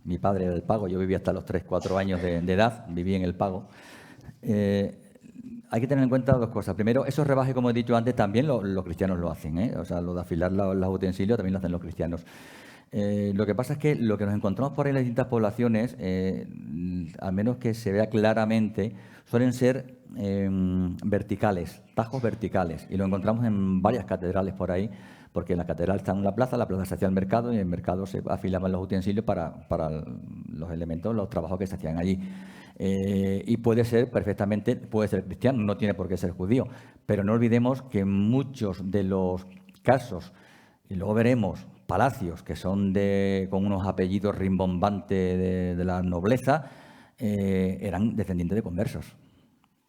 mi padre era del pago, yo viví hasta los 3-4 años de edad, viví en el pago. Hay que tener en cuenta dos cosas. Primero, esos rebajes, como he dicho antes, también los cristianos lo hacen, O sea, lo de afilar los utensilios también lo hacen los cristianos. Lo que pasa es que lo que nos encontramos por ahí en las distintas poblaciones, al menos que se vea claramente, suelen ser verticales, tajos verticales. Y lo encontramos en varias catedrales por ahí, porque la catedral está en la plaza se hacía el mercado y en el mercado se afilaban los utensilios para los elementos, los trabajos que se hacían allí. Y puede ser perfectamente, puede ser cristiano, no tiene por qué ser judío. Pero no olvidemos que muchos de los casos, y luego veremos palacios que son con unos apellidos rimbombantes de la nobleza, eran descendientes de conversos.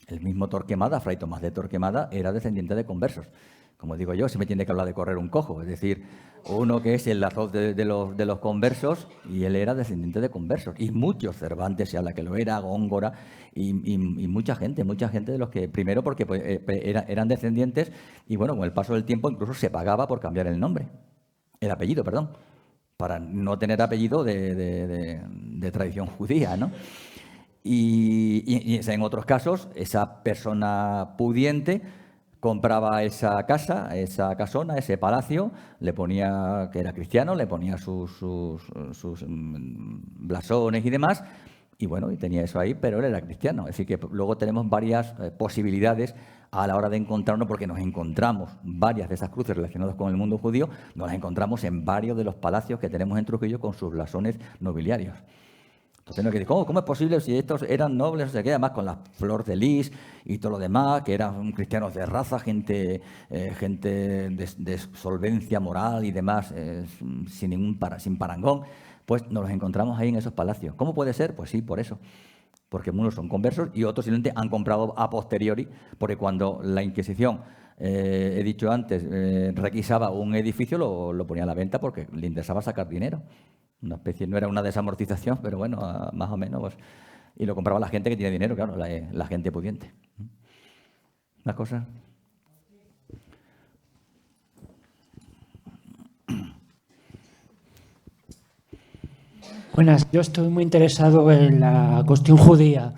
El mismo Torquemada, Fray Tomás de Torquemada, era descendiente de conversos. Como digo yo, se me tiene que hablar de correr un cojo, es decir, uno que es el azoz de los conversos y él era descendiente de conversos. Y muchos, Cervantes, se habla que lo era, Góngora y mucha gente de los que, primero porque eran descendientes y bueno, con el paso del tiempo incluso se pagaba por cambiar el nombre, el apellido, perdón, para no tener apellido de tradición judía, ¿no? Y en otros casos, esa persona pudiente compraba esa casa, esa casona, ese palacio, le ponía, que era cristiano, le ponía sus blasones y demás, y bueno, y tenía eso ahí, pero él era cristiano. Es decir, que luego tenemos varias posibilidades a la hora de encontrarnos, porque nos encontramos varias de esas cruces relacionadas con el mundo judío, nos las encontramos en varios de los palacios que tenemos en Trujillo con sus blasones nobiliarios. Entonces, no, que ¿cómo es posible si estos eran nobles, o sea, que además con la flor de lis y todo lo demás, que eran cristianos de raza, gente de solvencia moral y demás, sin parangón, pues nos los encontramos ahí en esos palacios. ¿Cómo puede ser? Pues sí, por eso. Porque unos son conversos y otros simplemente han comprado a posteriori, porque cuando la Inquisición, he dicho antes, requisaba un edificio, lo ponía a la venta porque le interesaba sacar dinero. Una especie, no era una desamortización, pero bueno, más o menos. Pues, y lo compraba la gente que tiene dinero, claro, la gente pudiente. ¿Una cosa? Buenas, yo estoy muy interesado en la cuestión judía.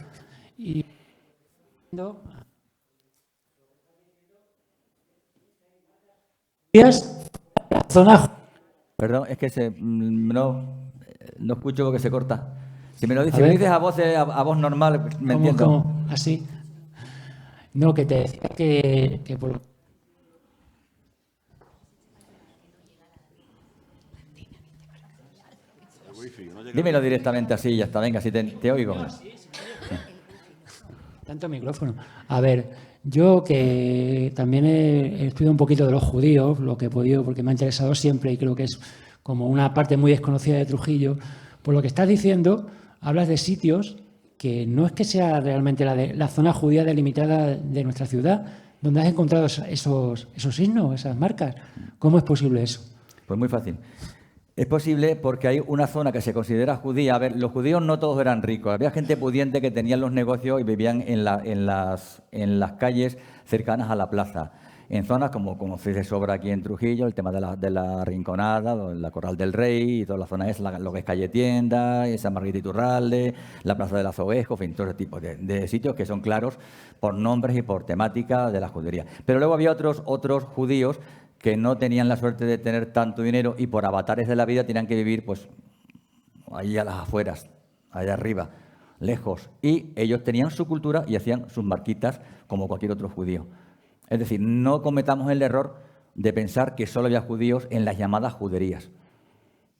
Y la zona. Perdón, es que no escucho porque se corta. Si me lo dices a voz normal, me entiendo. ¿Cómo? ¿Así? No, que te decía que por... Dímelo directamente así, ya está. Venga, si te oigo. Tanto micrófono. A ver, yo que también he estudiado un poquito de los judíos, lo que he podido, porque me ha interesado siempre y creo que es como una parte muy desconocida de Trujillo, por lo que estás diciendo, hablas de sitios que no es que sea realmente la zona judía delimitada de nuestra ciudad, donde has encontrado esos signos, esas marcas. ¿Cómo es posible eso? Pues muy fácil. Es posible porque hay una zona que se considera judía. A ver, los judíos no todos eran ricos. Había gente pudiente que tenían los negocios y vivían en las calles cercanas a la plaza. En zonas como se sobra aquí en Trujillo, el tema de la Rinconada, la Corral del Rey y toda la zona es lo que es Calle Tienda, San Margarita Iturralde, la Plaza del Azoguejo, en fin, todo ese tipo de sitios que son claros por nombres y por temática de la judería. Pero luego había otros judíos que no tenían la suerte de tener tanto dinero y por avatares de la vida tenían que vivir pues ahí a las afueras, allá arriba, lejos. Y ellos tenían su cultura y hacían sus marquitas como cualquier otro judío. Es decir, no cometamos el error de pensar que solo había judíos en las llamadas juderías.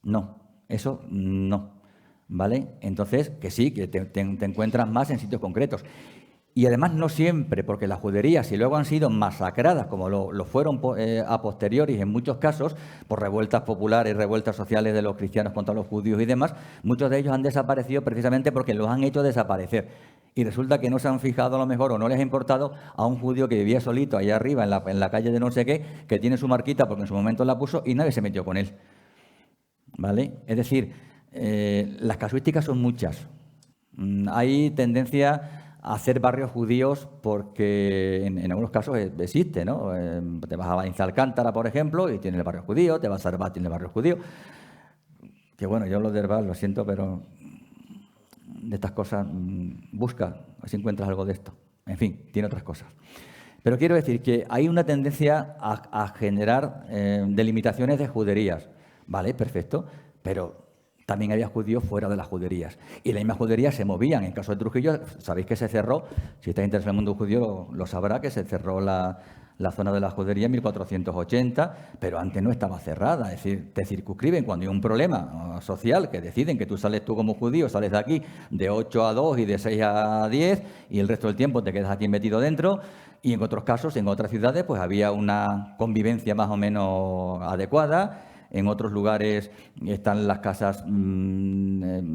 No, eso no, ¿vale? Entonces, que sí, que te encuentras más en sitios concretos. Y además no siempre, porque las juderías, si luego han sido masacradas, como lo fueron a posteriori en muchos casos, por revueltas populares, revueltas sociales de los cristianos contra los judíos y demás, muchos de ellos han desaparecido precisamente porque los han hecho desaparecer. Y resulta que no se han fijado a lo mejor o no les ha importado a un judío que vivía solito allá arriba en la calle de no sé qué, que tiene su marquita porque en su momento la puso y nadie se metió con él. ¿Vale? Es decir, las casuísticas son muchas. Hay tendencia a hacer barrios judíos porque en algunos casos existe, ¿no? Te vas a Valencia Alcántara, por ejemplo, y tiene el barrio judío, te vas a Arbat, tiene el barrio judío. Que bueno, yo lo de Arbat lo siento, pero de estas cosas busca, a ver si encuentras algo de esto. En fin, tiene otras cosas. Pero quiero decir que hay una tendencia a generar delimitaciones de juderías. Vale, perfecto, pero también había judíos fuera de las juderías. Y las mismas juderías se movían. En el caso de Trujillo, sabéis que se cerró, si estáis interesados en el mundo judío lo sabrá, que se cerró la zona de la judería en 1480, pero antes no estaba cerrada. Es decir, te circunscriben cuando hay un problema social, que deciden que tú como judío, sales de aquí de 8 a 2 y de 6 a 10, y el resto del tiempo te quedas aquí metido dentro. Y en otros casos, en otras ciudades, pues había una convivencia más o menos adecuada. En otros lugares están las casas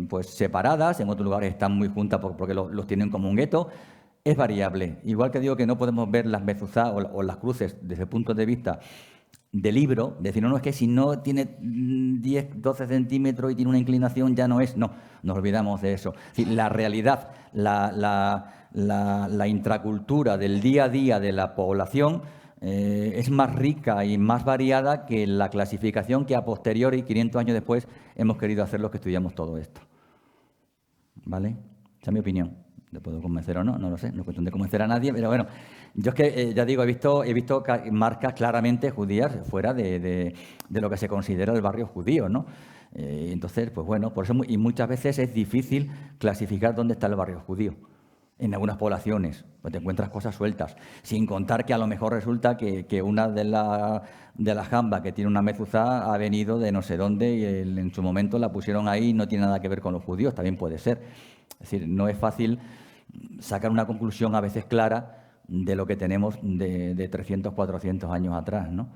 pues separadas, en otros lugares están muy juntas porque los tienen como un gueto. Es variable. Igual que digo que no podemos ver las mezuzá o las cruces desde el punto de vista del libro, decir, no, es que si no tiene 10, 12 centímetros y tiene una inclinación ya no es. No, nos olvidamos de eso. Es decir, la realidad, la intracultura del día a día de la población es más rica y más variada que la clasificación que a posteriori, 500 años después, hemos querido hacer los que estudiamos todo esto. ¿Vale? Esa es mi opinión. ¿Le puedo convencer o no? No lo sé, no es cuestión de convencer a nadie, pero bueno, yo es que, ya digo, he visto marcas claramente judías fuera de lo que se considera el barrio judío, ¿no? Entonces, pues bueno, por eso, y muchas veces es difícil clasificar dónde está el barrio judío. En algunas poblaciones, pues te encuentras cosas sueltas, sin contar que a lo mejor resulta que una de las jambas que tiene una mezuzá ha venido de no sé dónde y en su momento la pusieron ahí y no tiene nada que ver con los judíos, también puede ser. Es decir, no es fácil sacar una conclusión a veces clara de lo que tenemos de 300, 400 años atrás, ¿no?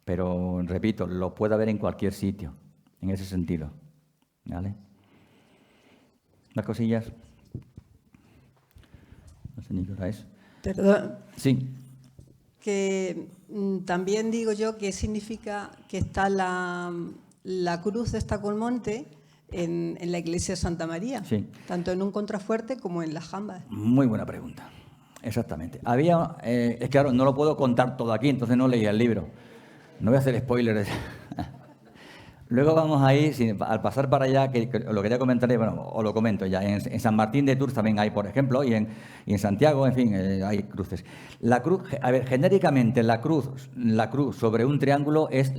Pero, repito, lo puede haber en cualquier sitio, en ese sentido. ¿Vale? ¿Las cosillas? No sé ni qué hora es. Perdón. Sí. Que también digo yo que significa que está la cruz de Estacolmonte en la iglesia de Santa María, sí, tanto en un contrafuerte como en las jambas. Muy buena pregunta. Exactamente. Había, es claro, no lo puedo contar todo aquí, entonces no leí el libro. No voy a hacer spoilers. Luego vamos ahí, al pasar para allá, que lo quería comentar, bueno, os lo comento ya. En San Martín de Tours también hay, por ejemplo, y en Santiago, en fin, hay cruces. La cruz, a ver, genéricamente la cruz sobre un triángulo es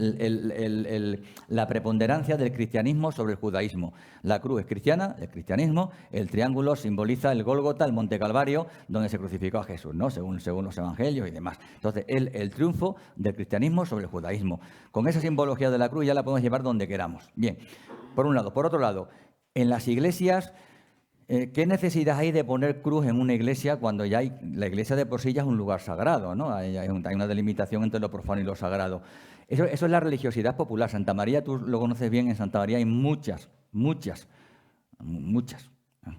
la preponderancia del cristianismo sobre el judaísmo. La cruz es cristiana, el cristianismo, el triángulo simboliza el Gólgota, el Monte Calvario, donde se crucificó a Jesús, ¿no? Según los evangelios y demás. Entonces, el triunfo del cristianismo sobre el judaísmo. Con esa simbología de la cruz ya la podemos llevar donde queramos. Bien, por un lado. Por otro lado, en las iglesias, ¿qué necesidad hay de poner cruz en una iglesia cuando ya la iglesia de por sí ya es un lugar sagrado, ¿no? Hay una delimitación entre lo profano y lo sagrado. Eso es la religiosidad popular. Santa María, tú lo conoces bien, en Santa María hay muchas.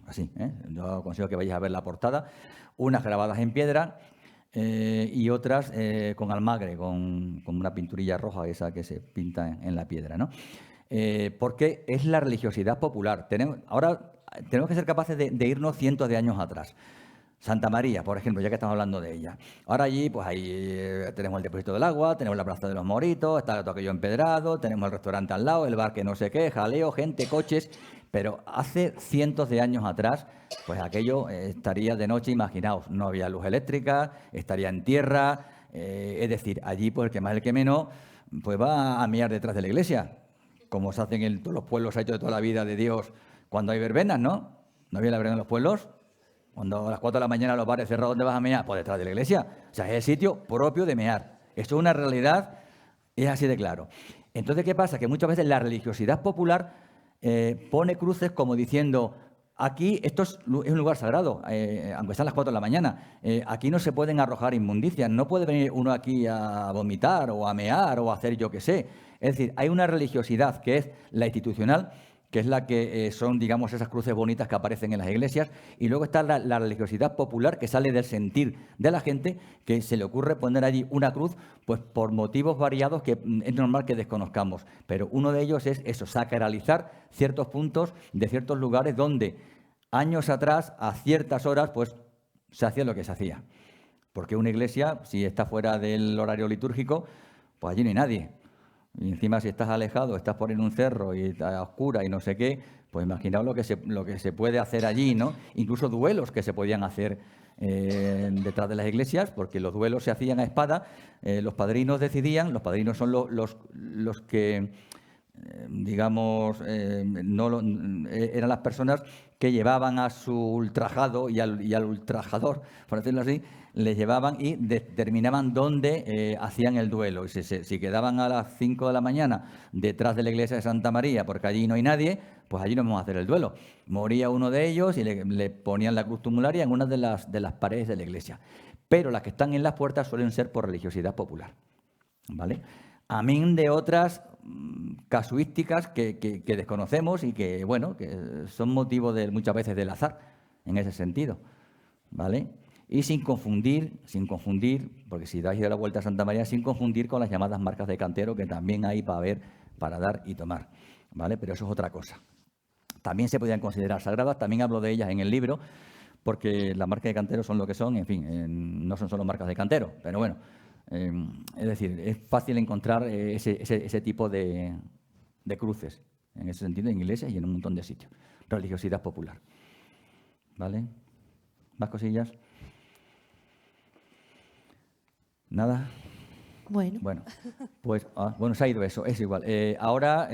Así, yo aconsejo que vayáis a ver la portada. Unas grabadas en piedra y otras con almagre, con una pinturilla roja esa que se pinta en la piedra, ¿no? Porque es la religiosidad popular. Ahora tenemos que ser capaces de irnos cientos de años atrás. Santa María, por ejemplo, ya que estamos hablando de ella. Ahora allí, pues ahí tenemos el depósito del agua, tenemos la Plaza de los Moritos, está todo aquello empedrado, tenemos el restaurante al lado, el bar que no sé qué, jaleo, gente, coches. Pero hace cientos de años atrás, pues aquello estaría de noche, imaginaos, no había luz eléctrica, estaría en tierra, es decir, allí pues el que más el que menos, pues va a mear detrás de la iglesia, como se hacen en todos los pueblos, ha hecho de toda la vida de Dios cuando hay verbenas, ¿no? ¿No había la verbena en los pueblos? Cuando a las 4 de la mañana los bares cerrados, ¿dónde vas a mear? Pues detrás de la iglesia. O sea, es el sitio propio de mear. Esto es una realidad, es así de claro. Entonces, ¿qué pasa? Que muchas veces la religiosidad popular pone cruces como diciendo, aquí esto es un lugar sagrado, aunque sean las 4 de la mañana. Aquí no se pueden arrojar inmundicias, no puede venir uno aquí a vomitar o a mear o a hacer yo qué sé. Es decir, hay una religiosidad que es la institucional, que es la que son, digamos, esas cruces bonitas que aparecen en las iglesias, y luego está la religiosidad popular que sale del sentir de la gente, que se le ocurre poner allí una cruz, pues por motivos variados que es normal que desconozcamos. Pero uno de ellos es eso, sacralizar ciertos puntos de ciertos lugares donde años atrás, a ciertas horas, pues se hacía lo que se hacía. Porque una iglesia, si está fuera del horario litúrgico, pues allí no hay nadie. Y encima si estás alejado, estás por en un cerro y a oscura y no sé qué, pues imaginaos lo que se puede hacer allí, ¿no? Incluso duelos que se podían hacer detrás de las iglesias, porque los duelos se hacían a espada, los padrinos decidían, los padrinos son los que, digamos, eran las personas que llevaban a su ultrajado y al ultrajador, por decirlo así, les llevaban y determinaban dónde hacían el duelo. Y si quedaban a las 5 de la mañana detrás de la iglesia de Santa María, porque allí no hay nadie, pues allí no vamos a hacer el duelo. Moría uno de ellos y le ponían la cruz tumularia en una de las paredes de la iglesia. Pero las que están en las puertas suelen ser por religiosidad popular, ¿vale? Amén de otras casuísticas que desconocemos y que, bueno, que son motivo muchas veces del azar, en ese sentido, ¿vale? Y sin confundir, porque si dais de la vuelta a Santa María, sin confundir con las llamadas marcas de cantero, que también hay para dar y tomar, ¿vale? Pero eso es otra cosa. También se podrían considerar sagradas, también hablo de ellas en el libro, porque las marcas de cantero son lo que son, en fin, no son solo marcas de cantero, pero bueno, es decir, es fácil encontrar ese tipo de cruces, en ese sentido, en iglesias y en un montón de sitios. Religiosidad popular, ¿vale? ¿Más cosillas? ¿Nada? Bueno, pues se ha ido eso, es igual. Ahora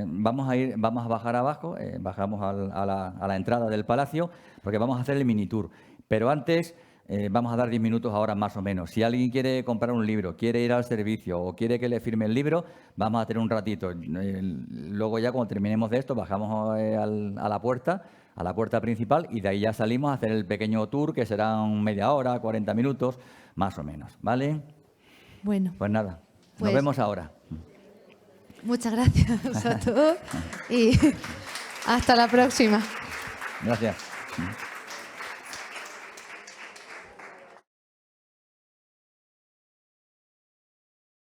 vamos a bajar abajo, bajamos a la entrada del palacio, porque vamos a hacer el mini tour. Pero antes vamos a dar 10 minutos ahora más o menos. Si alguien quiere comprar un libro, quiere ir al servicio o quiere que le firme el libro, vamos a tener un ratito. Luego ya cuando terminemos de esto bajamos a la puerta principal y de ahí ya salimos a hacer el pequeño tour que serán media hora, 40 minutos, más o menos, ¿vale? Bueno. Pues nada, nos vemos ahora. Muchas gracias a todos y hasta la próxima. Gracias.